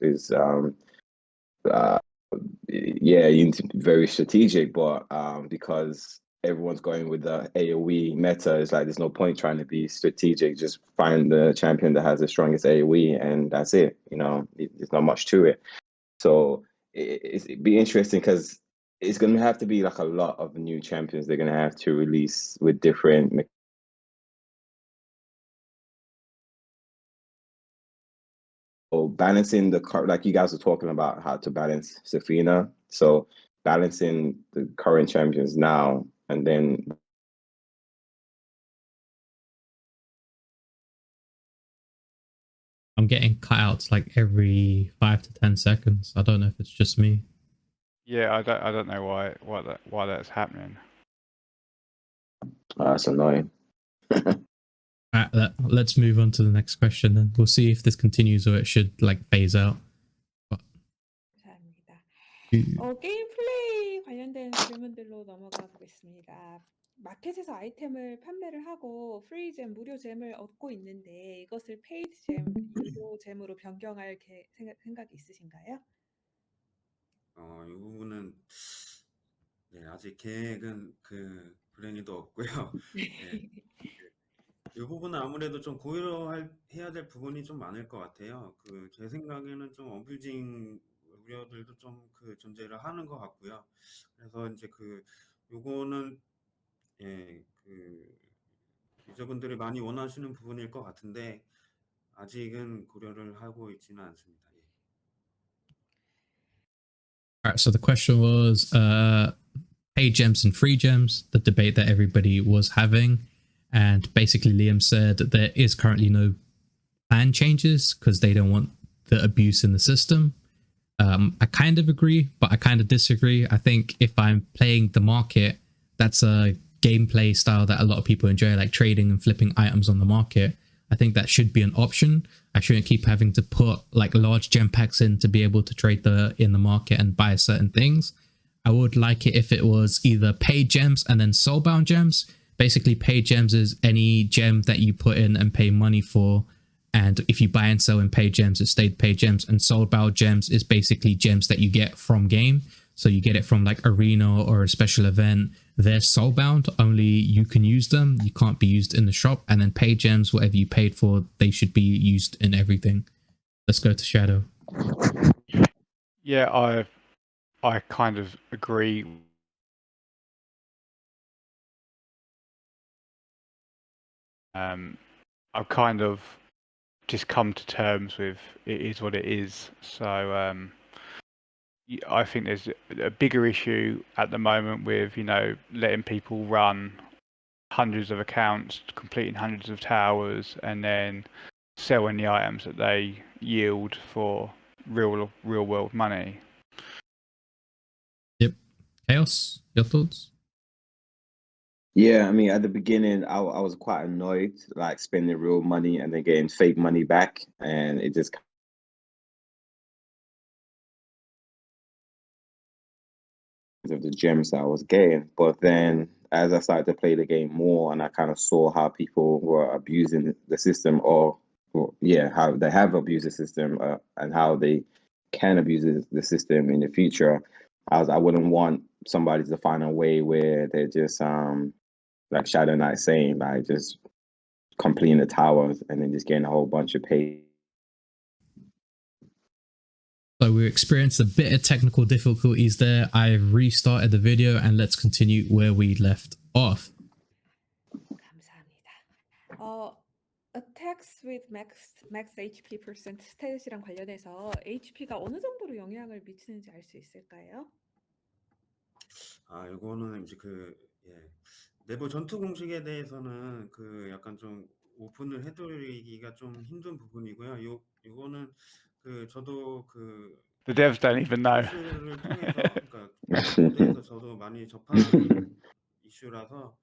yeah, you need to be very strategic, but because everyone's going with the AoE meta, it's like there's no point trying to be strategic. Just find the champion that has the strongest AoE, and that's it. There's not much to it. So it'd be interesting because it's going to have to be like a lot of new champions they're going to have to release with different. So balancing like you guys were talking about how to balance Safina. So balancing the current champions now and then I'm getting cutouts like every 5 to 10 seconds. I don't know if it's just me. Yeah, I don't know why that's happening. it's annoying. Let's move on to the next question then. We'll see if this continues or it should like phase out. 감사합니다. 게임 플레이 관련된 질문들로 넘어가 보겠습니다. 마켓에서 아이템을 판매를 하고 프리잼, 무료 잼을 얻고 있는데 이것을 페이드 잼, 유료 잼으로 변경할 생각이 있으신가요? 이 부분은 아직 계획은 불행히도 없고요. 네. 이 부분은 아무래도 좀 고려해야 될 부분이 좀 많을 것 같아요. 제 생각에는 좀 어뷰징 우려들도 좀 존재를 하는 것 같고요. 그래서 이제 요거는 유저분들이 많이 원하시는 부분일 것 같은데 아직은 고려를 하고 있지는 않습니다. All right, so the question was paid gems and free gems, the debate that everybody was having. And basically Liam said that there is currently no plan changes because they don't want the abuse in the system. I kind of agree, but I kind of disagree. I think if I'm playing the market, that's a gameplay style that a lot of people enjoy, like trading and flipping items on the market. I think that should be an option. I shouldn't keep having to put like large gem packs in to be able to trade in the market and buy certain things. I would like it if it was either paid gems and then soulbound gems, basically pay gems is any gem that you put in and pay money for. And if you buy and sell in pay gems, it's stayed pay gems. And soulbound gems is basically gems that you get from game. So you get it from like arena or a special event. They're soulbound, only you can use them. You can't be used in the shop. And then pay gems, whatever you paid for, they should be used in everything. Let's go to Shadow. Yeah, I kind of agree. I've kind of just come to terms with it is what it is. So I think there's a bigger issue at the moment with, you know, letting people run hundreds of accounts, completing hundreds of towers, and then selling the items that they yield for real world money. Yep. Chaos, your thoughts? Yeah, I mean, at the beginning, I was quite annoyed, like spending real money and then getting fake money back, and it just of the gems that I was getting. But then, as I started to play the game more, and I kind of saw how people were abusing the system, or yeah, how they have abused the system, and how they can abuse the system in the future. I wouldn't want somebody to find a way where they're just like Shadowknyte saying, like just completing the towers and then just getting a whole bunch of pay. So we experienced a bit of technical difficulties there. I've restarted the video and let's continue where we left off. 감사합니다. attacks with max HP percent 스탯이랑 관련해서 HP가 어느 정도로 영향을 미치는지 알 수 있을까요? 이거는 이제 내부 전투 공식에 대해서는 약간 좀 오픈을 해드리기가 좀 힘든 부분이고요. 요거는 저도 The devs don't even know. 소스를 통해서 그러니까 디스코드에서 저도 많이 접한 이슈라서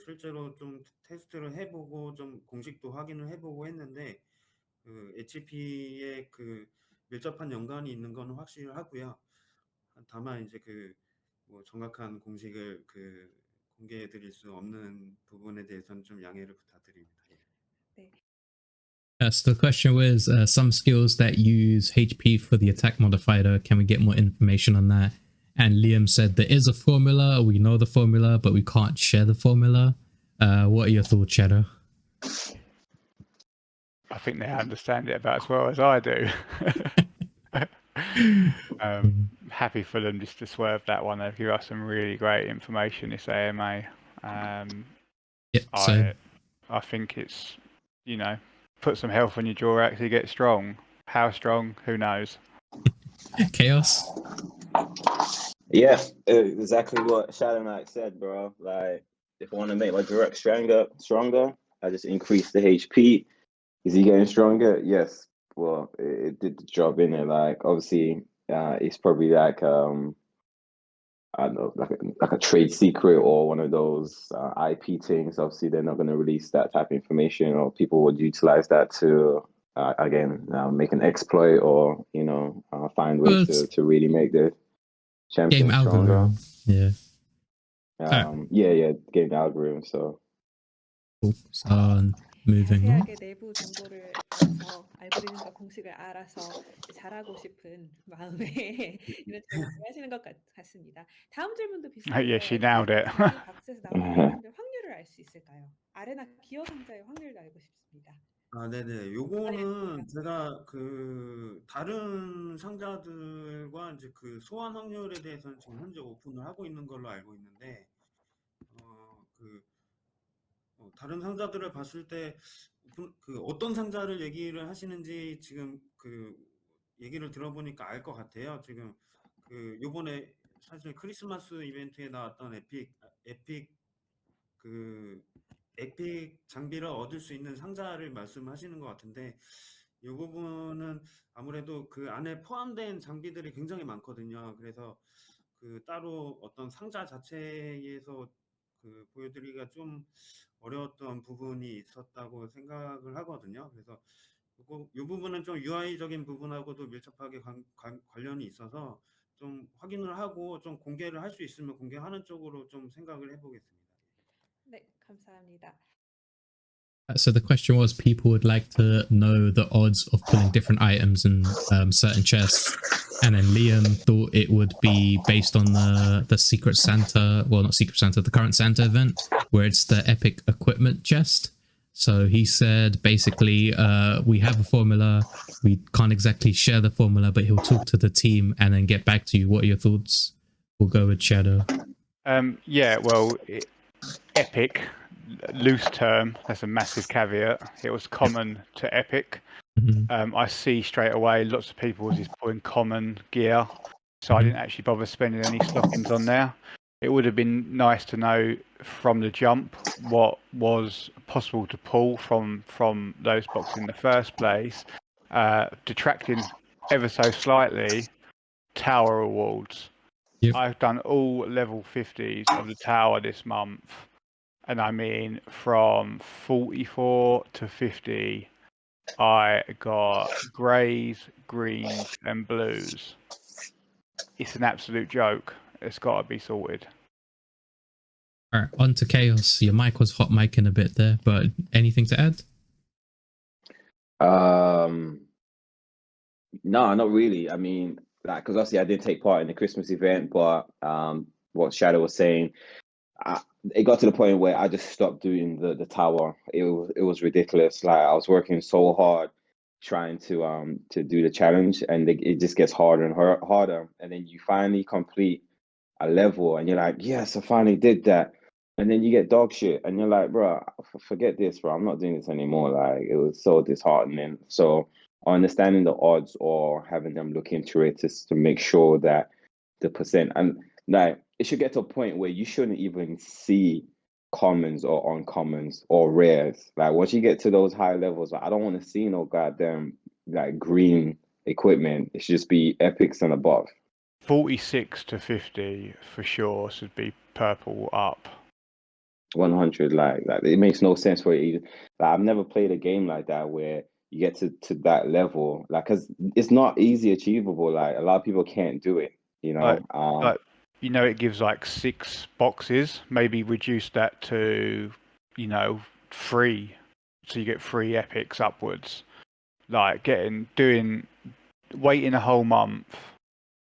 실제로 좀 테스트를 해보고 좀 공식도 확인을 해보고 했는데 HP에 밀접한 연관이 있는 건 확실하고요. 다만 이제 뭐 정확한 공식을 공개해드릴 수 없는 부분에 대해서는 좀 양해를 부탁드립니다. 네. So the question was some skills that use HP for the attack modifier. Can we get more information on that? And Liam said there is a formula. We know the formula, but we can't share the formula. What are your thoughts, Shadow? I think they understand it about as well as I do. Happy for them just to swerve that one. They've given us some really great information, this AMA. Yep, so I think it's, you know, put some health on your jaw, actually get strong. How strong? Who knows? Chaos? Yeah, exactly what Shadowknyte said, bro. Like, if I want to make my direct stronger, I just increase the HP. Is he getting stronger? Yes. Well, it did the job in it. Like, obviously, it's probably like I don't know, like a trade secret or one of those IP things. Obviously, they're not going to release that type of information, or people would utilize that to again make an exploit, or you know, find ways to really make the champion game stronger. algorithm. Yeah. Yeah, game algorithm. So Cool. So moving on. 자세하게 내부 정보를 알아서 알고리즘과 공식을 알아서 잘하고 싶은 마음에 이런 질문을 하시는 것 같습니다. 다음 질문도 비슷해요. Yeah, she nailed it. 박스에서 나오는 아이템들 확률을 알 수 있을까요? 아레나 기어 상자의 확률도 알고 싶습니다. 네네. 요거는 제가 다른 상자들과 이제 소환 확률에 대해서는 지금 현재 오픈을 하고 있는 걸로 알고 있는데, 다른 상자들을 봤을 때 어떤 상자를 얘기를 하시는지 지금 얘기를 들어보니까 알 것 같아요. 지금 요번에 사실 크리스마스 이벤트에 나왔던 에픽 장비를 얻을 수 있는 상자를 말씀하시는 것 같은데, 이 부분은 아무래도 그 안에 포함된 장비들이 굉장히 많거든요. 그래서 따로 어떤 상자 자체에서 보여드리기가 좀 어려웠던 부분이 있었다고 생각을 하거든요. 그래서 이 부분은 좀 UI적인 부분하고도 밀접하게 관련이 있어서 좀 확인을 하고 좀 공개를 할 수 있으면 공개하는 쪽으로 좀 생각을 해보겠습니다. 네, 감사합니다. So the question was, people would like to know the odds of pulling different items in certain chests, and then Liam thought it would be based on the Secret Santa, well, not Secret Santa, the current Santa event, where it's the epic equipment chest. So he said basically, we have a formula. We can't exactly share the formula, but he'll talk to the team and then get back to you. What are your thoughts? We'll go with Shadow. Yeah, well, epic, loose term. That's a massive caveat. It was common to epic. I see straight away lots of people was just putting common gear, so I didn't actually bother spending any stockings on there. It would have been nice to know from the jump what was possible to pull from those boxes in the first place. Detracting ever so slightly, tower awards. Yep. I've done all level 50s of the tower this month, and I mean from 44 to 50. I got greys, greens, and blues. It's an absolute joke. It's got to be sorted. All right, on to Chaos. Your mic was hot micing a bit there, but anything to add? No, not really. I mean, like, because obviously I did take part in the Christmas event, but what Shadow was saying, it got to the point where I just stopped doing the tower. It was ridiculous. Like, I was working so hard trying to do the challenge, and it just gets harder and harder. And then you finally complete a level, and you're like, yes, I finally did that. And then you get dog shit, and you're like, bro, forget this, bro. I'm not doing this anymore. Like, it was so disheartening. So understanding the odds or having them look into it to make sure that the percent, and like, it should get to a point where you shouldn't even see commons or uncommons or rares. Like, once you get to those high levels, like, I don't want to see no goddamn like green equipment. It should just be epics and above. 46 to 50 for sure should be purple up. 100, like it makes no sense for it. Like, I've never played a game like that where you get to that level, like, because it's not easy achievable. Like, a lot of people can't do it, you know. But you know, it gives like 6 boxes. Maybe reduce that to, 3, so you get 3 epics upwards. Like waiting a whole month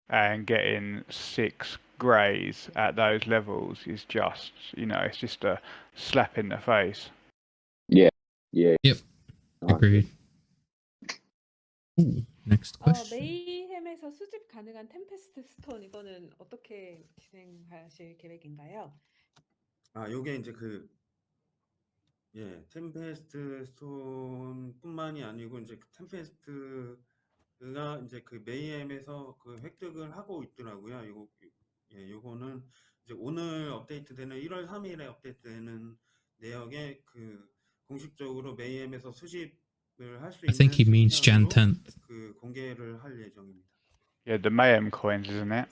and getting 6 greys at those levels is just, it's just a slap in the face. Yeah. Yep. Agreed. Ooh, next question. 메이햄에서 수집 가능한 템페스트 스톤 이거는 어떻게 진행하실 계획인가요? 요게 이제 템페스트 스톤뿐만이 아니고 이제 템페스트가 이제 메이엠에서 획득을 하고 있더라고요. 요거는 이제 오늘 업데이트되는 1월 3일에 업데이트되는 내역에 공식적으로 메이엠에서 수집을 할 수 I think he 있는 means Jan 특典으로 10th. 공개를 할 예정입니다. Yeah, the Mayhem coins, isn't it?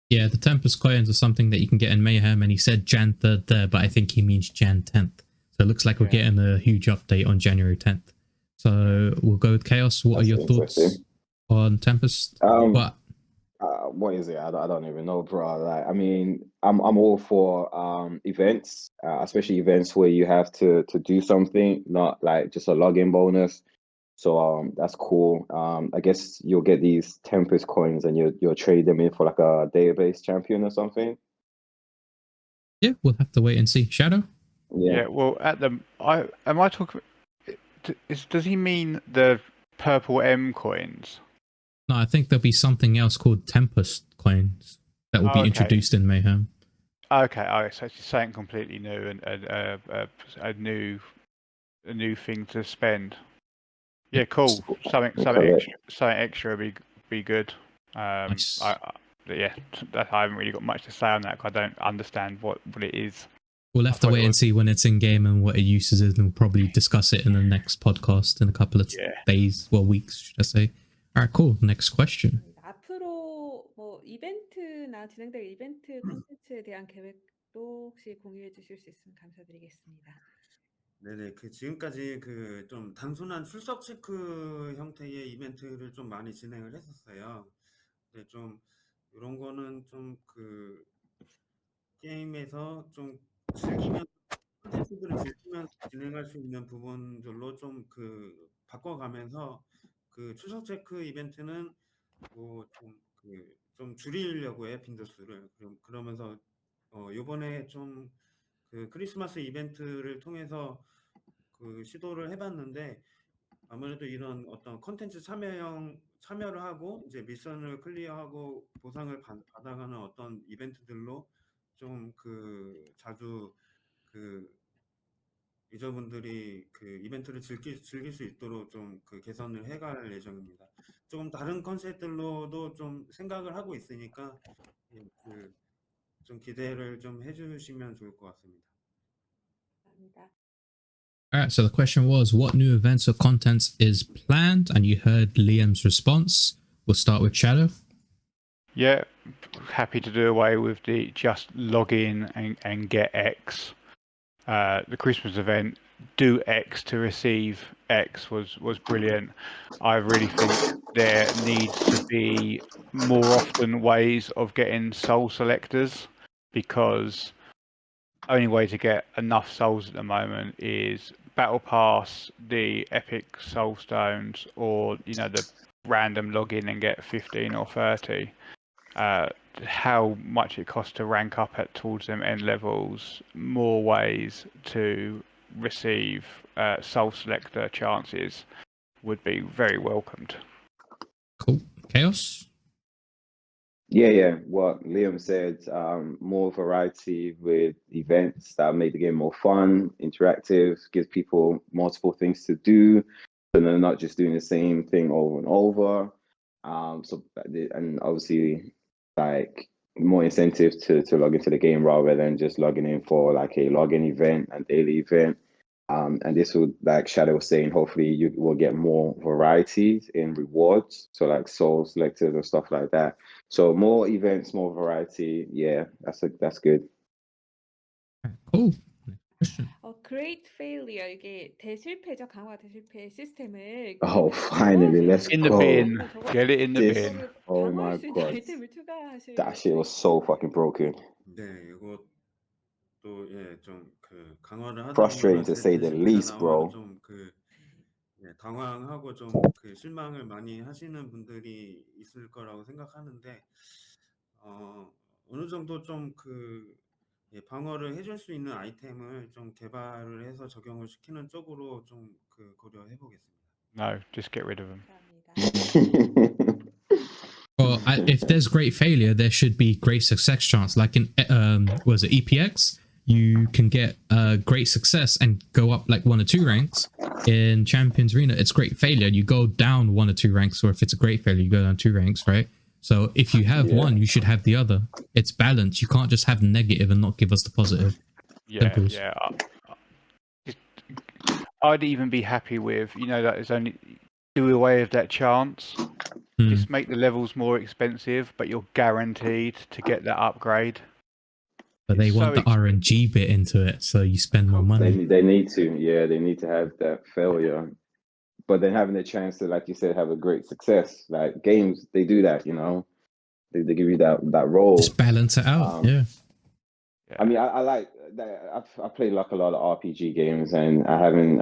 Yeah, the Tempest coins are something that you can get in Mayhem, and he said Jan 3rd there, but I think he means Jan 10th. So it looks like we're getting a huge update on January 10th. So we'll go with Chaos. What are your thoughts on Tempest? What is it? I don't even know, bro. Like, I mean, I'm all for events, especially events where you have to do something, not like just a login bonus. So that's cool. I guess you'll get these Tempest coins and you'll trade them in for like a database champion or something. Yeah, we'll have to wait and see. Shadow? Yeah. Well, am I talking? Does he mean the purple M coins? No, I think there'll be something else called Tempest coins that will be introduced in Mayhem. Okay, so it's something completely new and a new thing to spend. Yeah, cool. Something extra would be good. Nice. I haven't really got much to say on that because I don't understand what it is. We'll have to wait and see when it's in game and what it uses, and we'll probably discuss it in the next podcast in a couple of days, well, weeks, should I say. All right, cool. Next question. 앞으로 이벤트나 진행될 이벤트 콘텐츠에 대한 계획도 혹시 공유해 주실 수 있으면 감사드리겠습니다. 네네, 지금까지 좀 단순한 출석 체크 형태의 이벤트를 좀 많이 진행을 했었어요. 근데 좀 이런 거는 좀 게임에서 좀 즐기면 콘텐츠들을 즐기면서 진행할 수 있는 부분들로 좀 그 바꿔가면서 그 추석 체크 이벤트는 뭐 좀 줄이려고 해 빈도수를. 그러면서 요번에 좀 그 크리스마스 이벤트를 통해서 그 시도를 해봤는데 아무래도 이런 어떤 콘텐츠 참여를 하고 이제 미션을 클리어하고 보상을 받아가는 어떤 이벤트들로 좀 그 자주 그 유저분들이 그 이벤트를 즐길 수 있도록 좀 그 개선을 해갈 예정입니다. 조금 다른 컨셉들로도 좀 생각을 하고 있으니까 예, 좀 기대를 좀 해주시면 좋을 것 같습니다. 감사합니다. Alright, so the question was, what new events or contents is planned? And you heard Liam's response. We'll start with Shadow. Yeah, happy to do away with the just log in and get X. The Christmas event, do X to receive X was brilliant. I really think there needs to be more often ways of getting soul selectors, because only way to get enough souls at the moment is battle pass, the epic soul stones, or the random login and get 15 or 30. How much it costs to rank up towards them end levels, more ways to receive soul selector chances would be very welcomed. Cool. Chaos? Yeah. What Liam said, more variety with events that make the game more fun, interactive, gives people multiple things to do, so they're not just doing the same thing over and over. And obviously, like more incentive to log into the game rather than just logging in for like a login event and daily event. And this would, like Shadow was saying, hopefully you will get more varieties in rewards. So like soul selectors and stuff like that. So more events, more variety. Yeah, that's good. Cool. Next question. Great failure. 이게 대실패죠. 강화 대실패 시스템을 Oh, 그 finally, let's In the go. bin. 저거 Get it in the This, bin. oh 강화할 my 수 있는 god, 아이템을 추가하실 that shit 수 was so 있습니다. fucking broken. 네, 이거 또 예, 좀 그 강화를 하다 Frustrating 보면은 to say the 대실패가 least, 나오면 bro. 좀 예, 당황하고 좀 그 실망을 많이 하시는 분들이 있을 거라고 생각하는데 어느 정도 좀 예, 방어를 해줄 수 있는 아이템을 좀 개발을 해서 적용을 시키는 쪽으로 좀 고려해 보겠습니다. No, just get rid of them. 감사합니다. Well, if there's great failure, there should be great success chance. Like in was it EPX? You can get great success and go up like 1 or 2 ranks. In Champions Arena, it's great failure. You go down 1 or 2 ranks, or if it's a great failure, you go down 2 ranks, right? So if you have one, you should have the other. It's balanced. You can't just have the negative and not give us the positive. Yeah, Simples. yeah. I'd even be happy with, that is only do away with that chance. Just make the levels more expensive, but you're guaranteed to get that upgrade. But they It's want so the RNG bit into it, so you spend more money. They need to, yeah, they need to have that failure. But then having the chance to, like you said, have a great success. Like games, they do that, They give you that role. Just balance it out, yeah. I mean, I like that. I played like a lot of RPG games, and I haven't.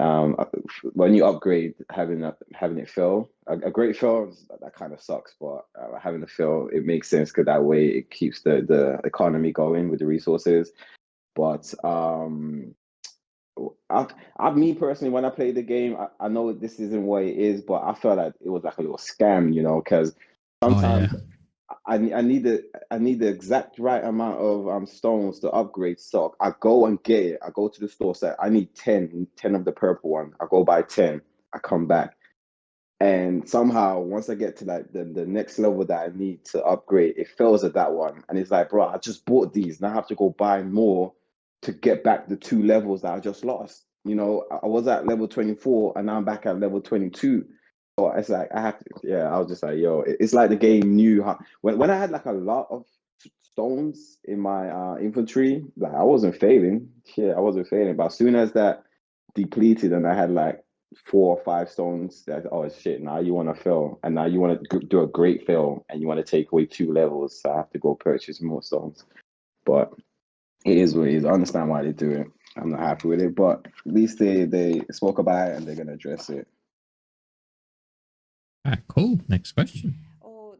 When you upgrade, having it fail, a great fail that kind of sucks. But having a fail, it makes sense because that way it keeps the economy going with the resources. But me personally, when I played the game, I know this isn't what it is, but I felt like it was like a little scam, because sometimes. I need the exact right amount of stones to upgrade stock. I go and get it. I go to the store, say I need 10 of the purple one. I go buy 10. I come back, and somehow once I get to like the next level that I need to upgrade, it fails at that one, and it's like, bro, I just bought these, now I have to go buy more to get back the 2 levels that I just lost. I was at level 24, and now I'm back at level 22. It's like I have to, I was just like, yo, it's like the game knew how. When I had like a lot of stones in my inventory, like I wasn't failing. I wasn't failing. But as soon as that depleted and I had like 4 or 5 stones, that shit, now you want to fail, and now you want to do a great fail, and you want to take away 2 levels. So I have to go purchase more stones. But it is what it is. I understand why they do it. I'm not happy with it, but at least they spoke about it and they're gonna address it. Alright, cool. Next question.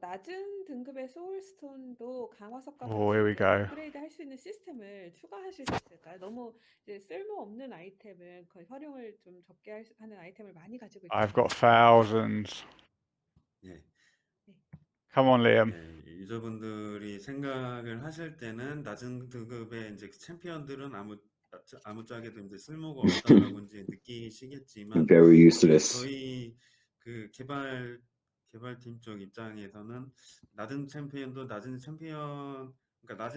낮은 등급의 소울스톤도 강화석과 Oh, here we 같이 go. 업그레이드 할 수 있는 시스템을 추가하실 수 있을까요? 너무 이제 쓸모없는 아이템을 거의 활용을 좀 적게 하는 아이템을 많이 가지고 있거든요. I've got thousands. 예. Come on, Liam. 예, 유저분들이 생각을 하실 때는 낮은 등급의 이제 챔피언들은 아무짝에도 이제 쓸모가 없다라고 이제 느끼시겠지만 Very 그 useless. 저희 그 개발팀 쪽 입장에서는 낮은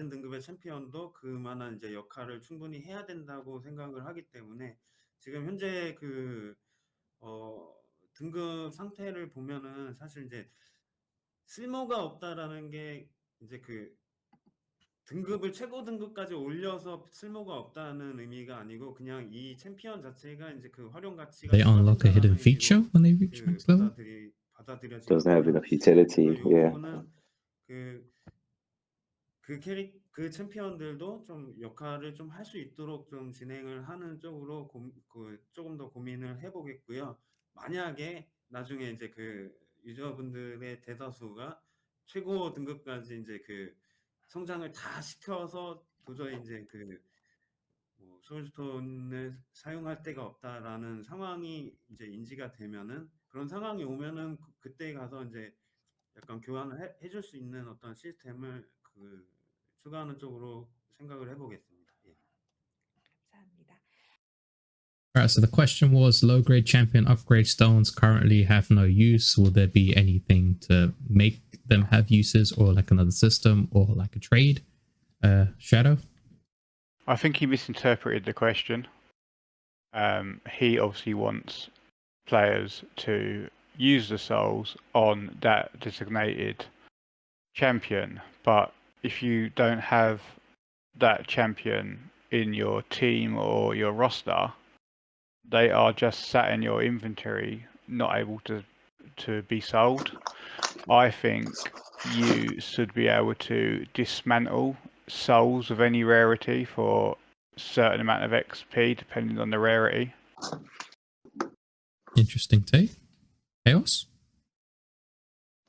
등급의 챔피언도 그만한 이제 역할을 충분히 해야 된다고 생각을 하기 때문에 지금 현재 등급 상태를 보면은 사실 이제 쓸모가 없다라는 게 이제 등급을 최고 등급까지 올려서 쓸모가 없다는 의미가 아니고 그냥 이 챔피언 자체가 이제 활용 가치가 They unlock a hidden 떨어진다라는 feature 의미로 when they reach max level. Doesn't have 받아들여지거든요. enough utility. 그래서 이 Yeah. 부분은 그 챔피언들도 좀 역할을 좀 할 수 있도록 좀 진행을 하는 쪽으로 조금 더 고민을 해보겠고요. 만약에 나중에 이제 유저분들의 대다수가 최고 등급까지 이제 성장을 다 시켜서 도저히 이제 소울스톤을 사용할 데가 없다라는 상황이 이제 인지가 되면은 그런 상황이 오면은 그때 가서 이제 약간 교환을 해줄 수 있는 어떤 시스템을 추가하는 쪽으로 생각을 해보겠습니다. 예. 감사합니다. Alright, so the question was low grade champion upgrade stones currently have no use. Will there be anything to make them have uses, or like another system, or like a trade? Shadow? I think he misinterpreted the question. He obviously wants players to use the souls on that designated champion, but if you don't have that champion in your team or your roster, they are just sat in your inventory, not able to be sold. I think you should be able to dismantle souls of any rarity for a certain amount of XP, depending on the rarity. Interesting take. Chaos?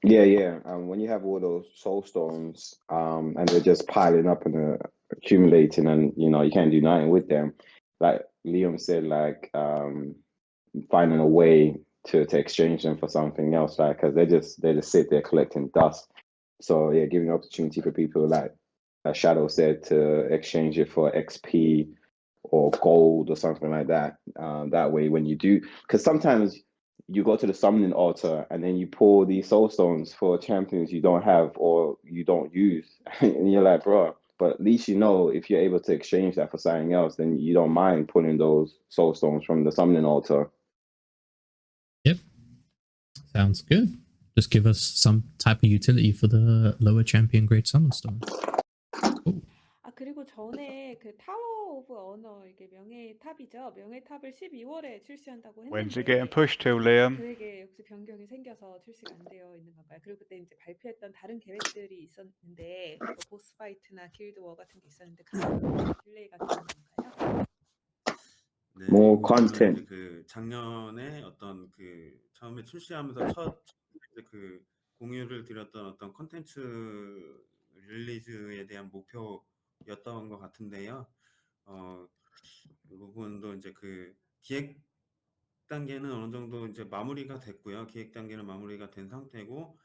Yeah. When you have all those soul stones, and they're just piling up and accumulating, and you can't do nothing with them. Like Liam said, like finding a way to exchange them for something else, like because they just sit there collecting dust. So yeah, giving opportunity for people like Shadow said to exchange it for XP or gold or something like that. That way, when you do, because sometimes you go to the summoning altar and then you pull these soul stones for champions you don't have or you don't use, and you're like, bro. But at least if you're able to exchange that for something else, then you don't mind pulling those soul stones from the summoning altar. Yep. Sounds good. Just give us some type of utility for the lower champion grade summon stone. Cool. 그리고 전에 타워 오브 어너 이게 명예의 탑이죠. 명예의 탑을 12월에 출시한다고 When's it getting 했는데 pushed till, Liam? 계획에 혹시 변경이 생겨서 출시가 안 되어 있는 건가요? 그리고 그때 이제 발표했던 다른 계획들이 있었는데 보스 파이트나 길드 워 같은 게 있었는데 그런 딜레이가 좀 있는 건가요? 네, More 이거는 content. 이제 작년에 어떤 처음에 출시하면서 첫 이제 공유를 드렸던 어떤 콘텐츠 릴리즈에 대한 목표였던 것 같은데요. 이 부분도 이제 기획 단계는 어느 정도 이제 마무리가 됐고요. 기획 단계는 마무리가 된 상태고,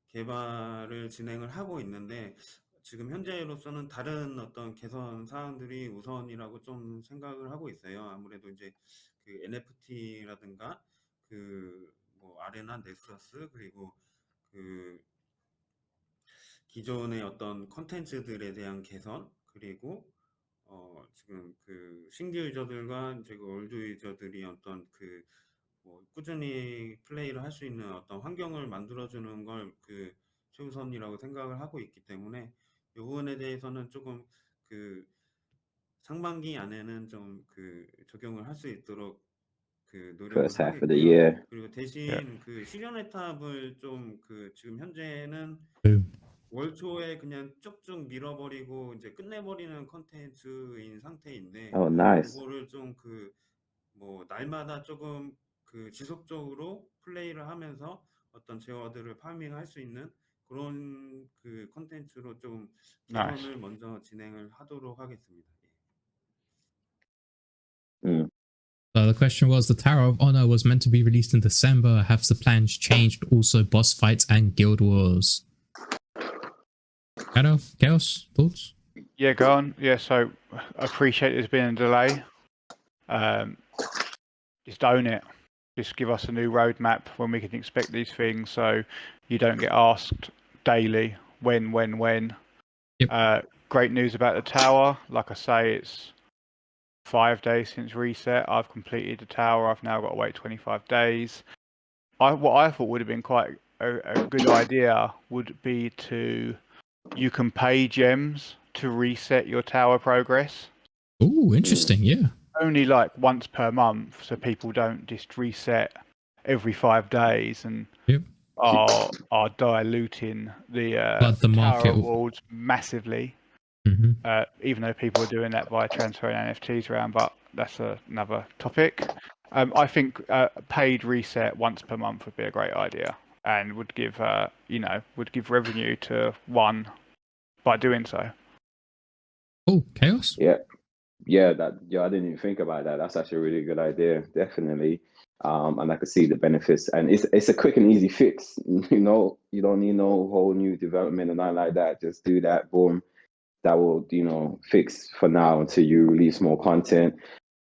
개발을 진행을 하고 있는데, 지금 현재로서는 다른 어떤 개선 사항들이 우선이라고 좀 생각을 하고 있어요. 아무래도 이제 NFT라든가 아레나 넥서스 그리고 기존의 어떤 컨텐츠들에 대한 개선 그리고 지금 신규 유저들과 이제 올드 유저들이 어떤 꾸준히 플레이를 할 수 있는 어떤 환경을 만들어주는 걸 최우선이라고 생각을 하고 있기 때문에 이 부분에 대해서는 조금 상반기 안에는 좀 적용을 할 수 있도록 노력을 First half of the 하겠고요. year. 그리고 대신 시련의 탑을 좀 지금 현재는 Boom. 월 초에 그냥 쭉쭉 밀어버리고 이제 끝내버리는 컨텐츠인 상태인데 Oh, nice. 그거를 좀 그 뭐 날마다 조금 그 지속적으로 플레이를 하면서 어떤 제어들을 파밍할 수 있는 그런 그 컨텐츠로 좀 Nice. 개선을 먼저 진행을 하도록 하겠습니다. Mm. So the question was, the Tower of Honor was meant to be released in December. Have the plans changed? Also, boss fights and guild wars. Chaos, thoughts? Yeah, go on. Yeah, so I appreciate there's been a delay. Just own it. Just give us a new roadmap when we can expect these things, so you don't get asked daily when. Yep. Great news about the tower. Like I say, it's 5 days since reset. I've completed the tower. I've now got to wait 25 days. What I thought would have been quite a good idea would be you can pay gems to reset your tower progress. Oh, interesting. Yeah. Only like once per month, so people don't just reset every 5 days and Yep. are diluting the Flood the tower market. rewards massively. Even though people are doing that by transferring NFTs around, but that's another topic. I think paid reset once per month would be a great idea, and would give revenue to one by doing so. Oh, Chaos? Yeah, I didn't even think about that. That's actually a really good idea, definitely. And I could see the benefits, and it's a quick and easy fix. You know, you don't need no whole new development or nothing like that. Just do that, boom. That will, fix for now until you release more content.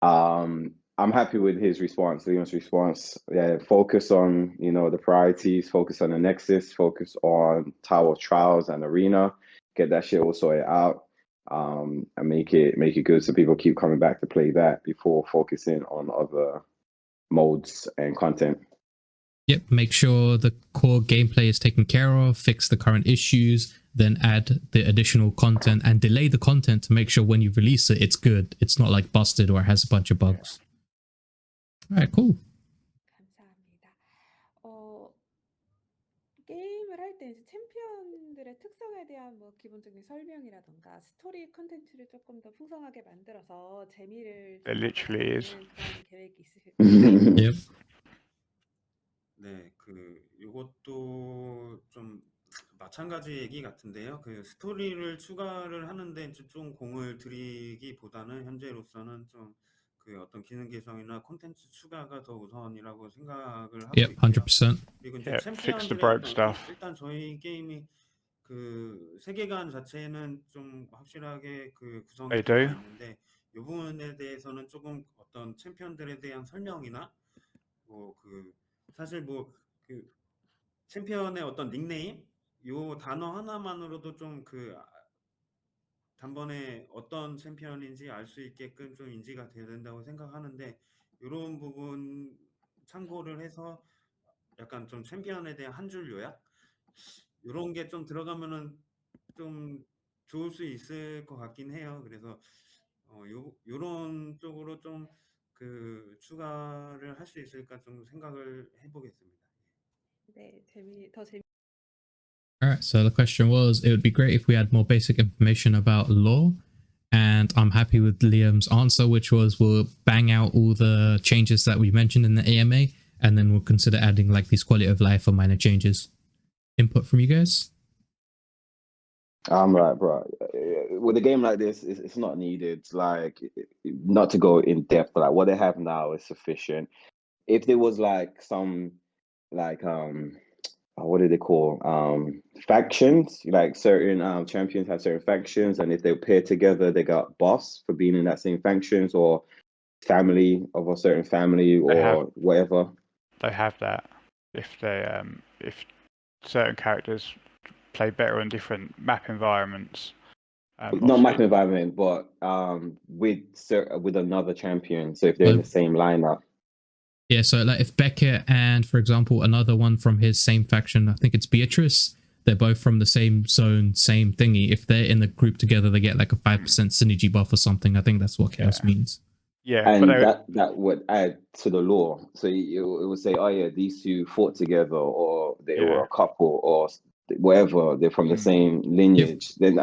I'm happy with his response, Leon's response. Yeah, focus on, the priorities, focus on the Nexus, focus on Tower Trials and Arena, get that shit all sorted out, and make it good so people keep coming back to play that before focusing on other modes and content. Yep, make sure the core gameplay is taken care of, fix the current issues, then add the additional content and delay the content to make sure when you release it, it's good. It's not like busted or has a bunch of bugs. All right, cool. 감사합니다. 게임을 할 때 이제 챔피언들의 특성에 대한 뭐 기본적인 설명이라던가 스토리 컨텐츠를 조금 더 풍성하게 만들어서 재미를 It literally is. 는 그런 계획이 있으실까요? Yep. 네, 요것도 좀 마찬가지 얘기 같은데요. 그 스토리를 추가를 하는데 좀 공을 들이기보다는 현재로서는 좀 그 어떤 기능 개선이나 콘텐츠 추가가 더 우선이라고 생각을 하고 Yep, 있고요. 100%. 그리고 이제 Yeah, fix the 챔피언들의 broke 어떤 stuff. 일단 저희 게임이 그 세계관 자체는 좀 확실하게 그 구성이 They 되어 do. 있는데 이 부분에 대해서는 조금 어떤 챔피언들에 대한 설명이나 뭐 그 사실 뭐 그 챔피언의 어떤 닉네임 요 단어 하나만으로도 좀 그 단번에 어떤 챔피언인지 알 수 있게끔 좀 인지가 돼야 된다고 생각하는데 요런 부분 참고를 해서 약간 좀 챔피언에 대한 한 줄 요약 요런 게 좀 들어가면은 좀 좋을 수 있을 것 같긴 해요. 그래서 요런 쪽으로 좀 그 추가를 할 수 있을까 좀 생각을 해보겠습니다. 네, 더 재미. Alright, so the question was, it would be great if we had more basic information about lore, and I'm happy with Liam's answer, which was we'll bang out all the changes that we mentioned in the AMA, and then we'll consider adding like these quality of life or minor changes. Input from you guys? I'm right, bro. With a game like this, it's not needed. Like, not to go in depth, but like what they have now is sufficient. If there was like some, like what do they call factions? Like certain champions have certain factions, and if they pair together, they got boss for being in that same factions or family of a certain family or whatever. They have that if certain characters play better in different map environments. Not map environment, but with another champion. So if they're in the same lineup. Yeah, so like if Beckett and, for example, another one from his same faction, I think it's Beatrice, they're both from the same zone, same thingy. If they're in the group together, they get like a 5% synergy buff or something. I think that's what Chaos means. Yeah, and that would add to the lore. So it would say, oh yeah, these two fought together, or they were a couple, or whatever, they're from the same lineage, then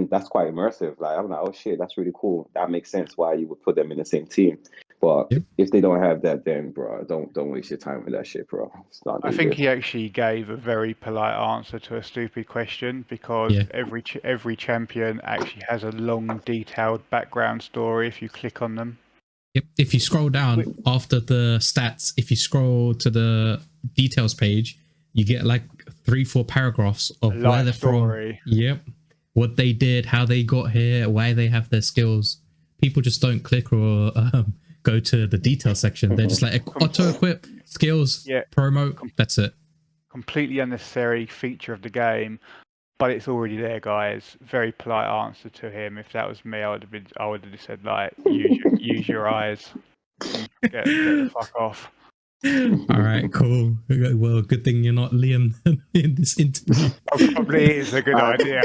that's quite immersive. Like, I'm like, oh shit, that's really cool. That makes sense why you would put them in the same team. But if they don't have that, then bro, don't waste your time with that shit, bro. It's not I really think good. he actually gave a very polite answer to a stupid question, because every champion actually has a long, detailed background story if you click on them. Yep. If you scroll down after the stats, if you scroll to the details page, you get like 3-4 paragraphs of where they're from. Yep. What they did, how they got here, why they have their skills. People just don't click or go to the detail section. They're just like auto equip, skills, promo. That's it. Completely unnecessary feature of the game, but it's already there, guys. Very polite answer to him. If that was me, I would have said, like, use your eyes. Get the fuck off. All right, cool. Well, good thing you're not Liam in this interview. Probably is a good idea.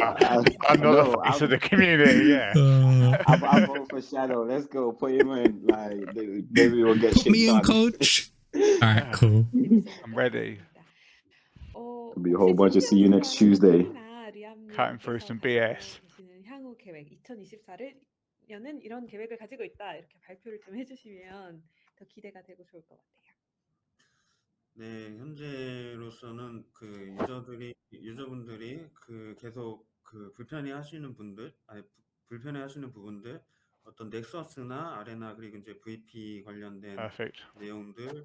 I'm not the face of the community. Yeah. I vote for Shadow. Let's go. Put him in. Like, maybe we'll get Put shit me in, done. coach. All right, cool. I'm ready. It'll be a whole bunch of see you next Tuesday. Cutting through some BS. 향후 계획 2024를 여는 이런 계획을 가지고 있다, 이렇게 발표를 좀 해주시면 더 기대가 되고 좋을 것 같아요. 네, 현재로서는 그 유저분들이 그 계속 그 불편해하시는 부분들, 어떤 넥서스나 아레나, 그리고 이제 VP 관련된 내용들에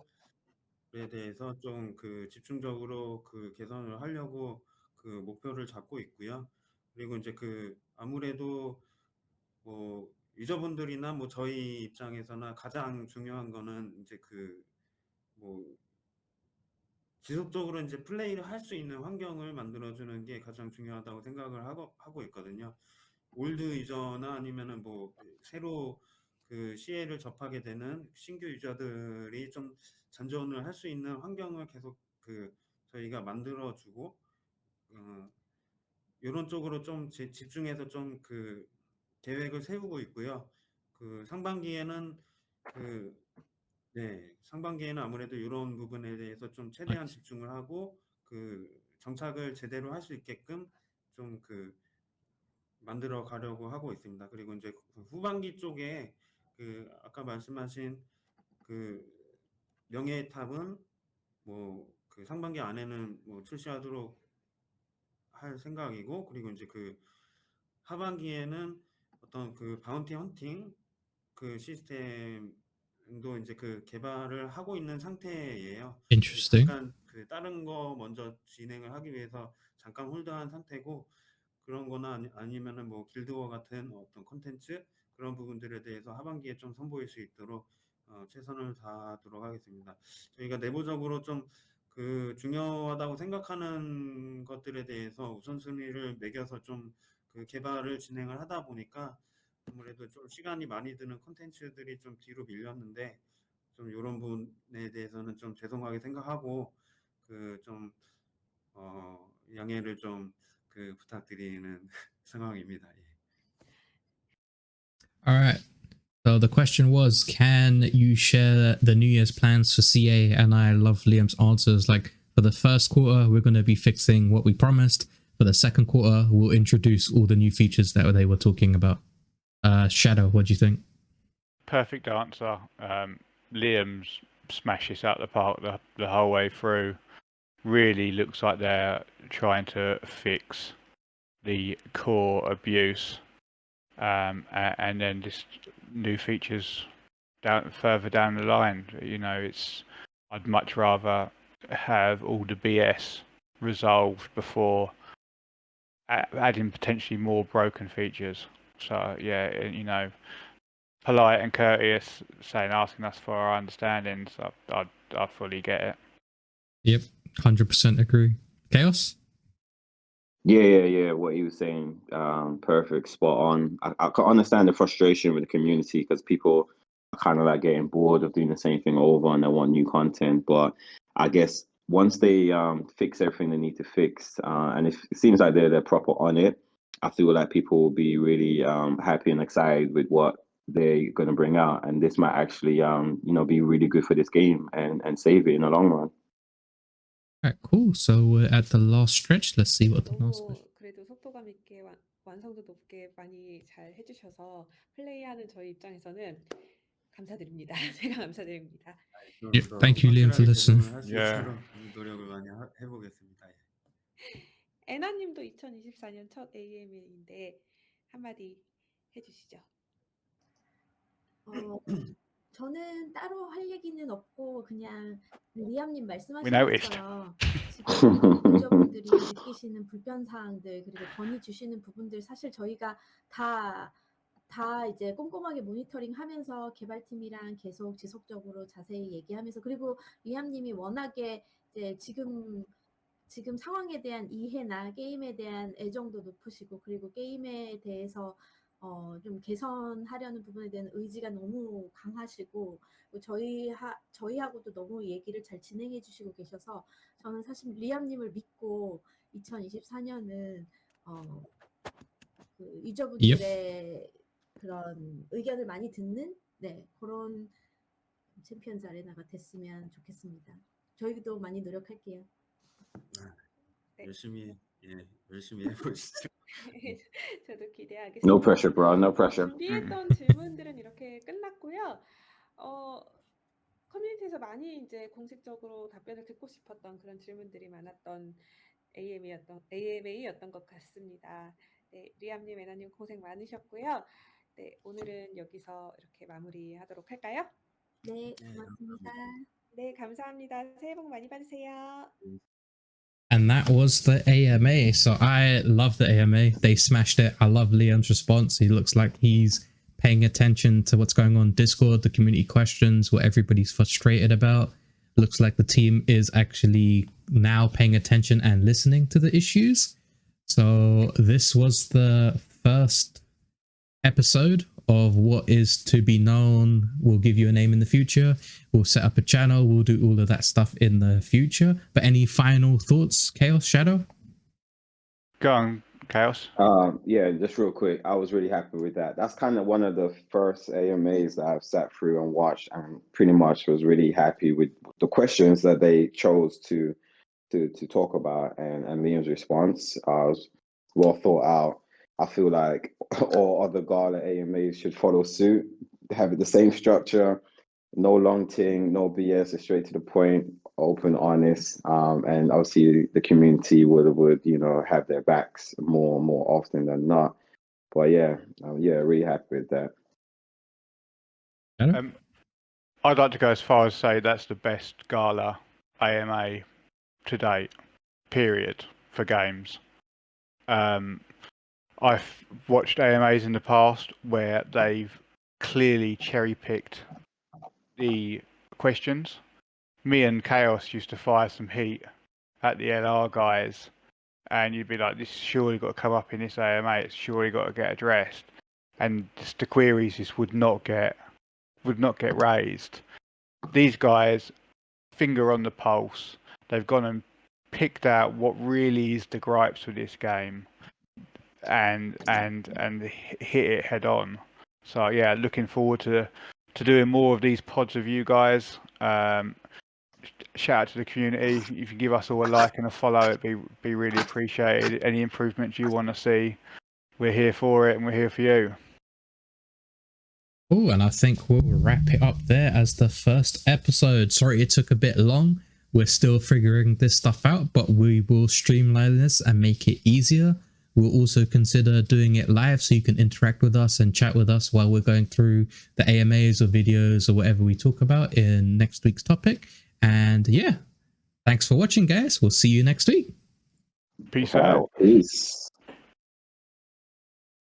대해서 좀 그 집중적으로 그 개선을 하려고 그 목표를 잡고 있고요. 그리고 이제 그 아무래도 뭐 유저분들이나 뭐 저희 입장에서나 가장 중요한 거는 이제 그 뭐 지속적으로 이제 플레이를 할 수 있는 환경을 만들어주는 게 가장 중요하다고 생각을 하고 있거든요. 올드 유저나 아니면은 뭐 새로 그 CA를 접하게 되는 신규 유저들이 좀 잔존을 할 수 있는 환경을 계속 그 저희가 만들어주고, 이런 쪽으로 좀 집중해서 좀 그 계획을 세우고 있고요. 그 상반기에는 상반기에는 아무래도 이런 부분에 대해서 좀 최대한 집중을 하고 그 정착을 제대로 할 수 있게끔 좀 그 만들어 가려고 하고 있습니다. 그리고 이제 후반기 쪽에 그 아까 말씀하신 그 명예의 탑은 뭐 그 상반기 안에는 뭐 출시하도록 할 생각이고, 그리고 이제 그 하반기에는 어떤 그 바운티 헌팅 그 시스템도 이제 그 개발을 하고 있는 상태예요. Interesting. 잠깐 그 다른 거 먼저 진행을 하기 위해서 잠깐 홀드한 상태고, 그런 거나 아니면은 뭐 길드워 같은 어떤 콘텐츠 그런 부분들에 대해서 하반기에 좀 선보일 수 있도록 최선을 다하도록 하겠습니다. 저희가 내부적으로 좀 그 중요하다고 생각하는 것들에 대해서 우선순위를 매겨서 좀 그 개발을 진행을 하다 보니까 아무래도 좀 시간이 많이 드는 콘텐츠들이 좀 뒤로 밀렸는데, 좀 이런 부분에 대해서는 좀 죄송하게 생각하고 그 좀 양해를 좀 그 부탁드리는 상황입니다. All right. So the question was, can you share the New Year's plans for CA? And I love Liam's answers. Like, for the first quarter, we're going to be fixing what we promised. For the second quarter, we'll introduce all the new features that they were talking about. Shadow, what do you think? Perfect answer. Liam's smashed this out the park the whole way through. Really looks like they're trying to fix the core abuse, and then just new features further down the line. You know, I'd much rather have all the BS resolved before adding potentially more broken features. So yeah, you know, polite and courteous, asking us for our understandings. I fully get it. Yep, 100% agree. Chaos? Yeah. What you were saying, perfect, spot on. I can understand the frustration with the community because people are kind of like getting bored of doing the same thing over and they want new content. But I guess once they fix everything they need to fix, and it seems like they're proper on it, I feel like people will be really happy and excited with what they're going to bring out, and this might actually be really good for this game and save it in the long run. Alright, cool. So we're at the last stretch. Let's see what the last stretch. 너무 그래도 속도감 있게 완성도 높게 많이 잘 해주셔서 플레이하는 저희 입장에서는 감사드립니다. 제가 감사드립니다. 좀 Yep, 더 thank you, Liam, for 확실하게 listening. 제공을 할 수 예. 있도록 노력을 많이 해보겠습니다. 예. 애나님도 2024년 첫 AMA인데 한마디 해주시죠. 저는 따로 할 얘기는 없고 그냥 리암님 We 말씀하신 noticed. 것처럼 지금 유저분들이 느끼시는 불편사항들 그리고 건의 주시는 부분들 사실 저희가 다 이제 꼼꼼하게 모니터링하면서 개발팀이랑 계속 지속적으로 자세히 얘기하면서 그리고 리암님이 워낙에 이제 지금 상황에 대한 이해나 게임에 대한 애정도 높으시고 그리고 게임에 대해서 좀 개선하려는 부분에 대한 의지가 너무 강하시고 저희하고도 너무 얘기를 잘 진행해 주시고 계셔서 저는 사실 리암님을 믿고 2024년은 그 유저분들의 그런 의견을 많이 듣는 그런 챔피언즈 아레나가 됐으면 좋겠습니다. 저희도 많이 노력할게요. 네. 열심히 해보시죠. 저도 기대하겠습니다. No pressure, bro. No pressure. 준비했던 질문들은 이렇게 끝났고요. 커뮤니티에서 많이 이제 공식적으로 답변을 듣고 싶었던 그런 질문들이 많았던 AMA였던 것 같습니다. 네, 리암님, 애나님 고생 많으셨고요. 네, 오늘은 여기서 이렇게 마무리하도록 할까요? 네, 고맙습니다. 네, 감사합니다. 새해 복 많이 받으세요. And that was the AMA. So I love the AMA. They smashed it. I love Liam's response. He looks like he's paying attention to what's going on Discord, the community questions, what everybody's frustrated about. Looks like the team is actually now paying attention and listening to the issues. So this was the first episode of what is to be known. We'll give you a name in the future. We'll set up a channel. We'll do all of that stuff in the future. But any final thoughts, Khaos, Shadow? Go on, Chaos. Yeah, just real quick. I was really happy with that. That's kind of one of the first AMAs that I've sat through and watched, and pretty much was really happy with the questions that they chose to talk about, and Liam's response was well thought out. I feel like all other Gala AMAs should follow suit, have it the same structure, no long thing, no BS, it's straight to the point, open, honest, and obviously the community would have their backs more often than not. But yeah, really happy with that. I'd like to go as far as say that's the best Gala AMA to date, period, for games. I've watched AMAs in the past where they've clearly cherry-picked the questions. Me and Khaos used to fire some heat at the LR guys, and you'd be like, this surely got to come up in this AMA, it's surely got to get addressed. And just the queries just would not get raised. These guys, finger on the pulse, they've gone and picked out what really is the gripes with this game and hit it head on. So yeah, looking forward to doing more of these pods with you guys. Shout out to the community. If you give us all a like and a follow, it'd be really appreciated. Any improvements you want to see, we're here for it, and we're here for you. Oh, and I think we'll wrap it up there as the first episode. Sorry it took a bit long. We're still figuring this stuff out, but we will streamline this and make it easier. We'll also consider doing it live so you can interact with us and chat with us while we're going through the AMAs or videos or whatever we talk about in next week's topic. And yeah, thanks for watching, guys. We'll see you next week. Peace out. Peace.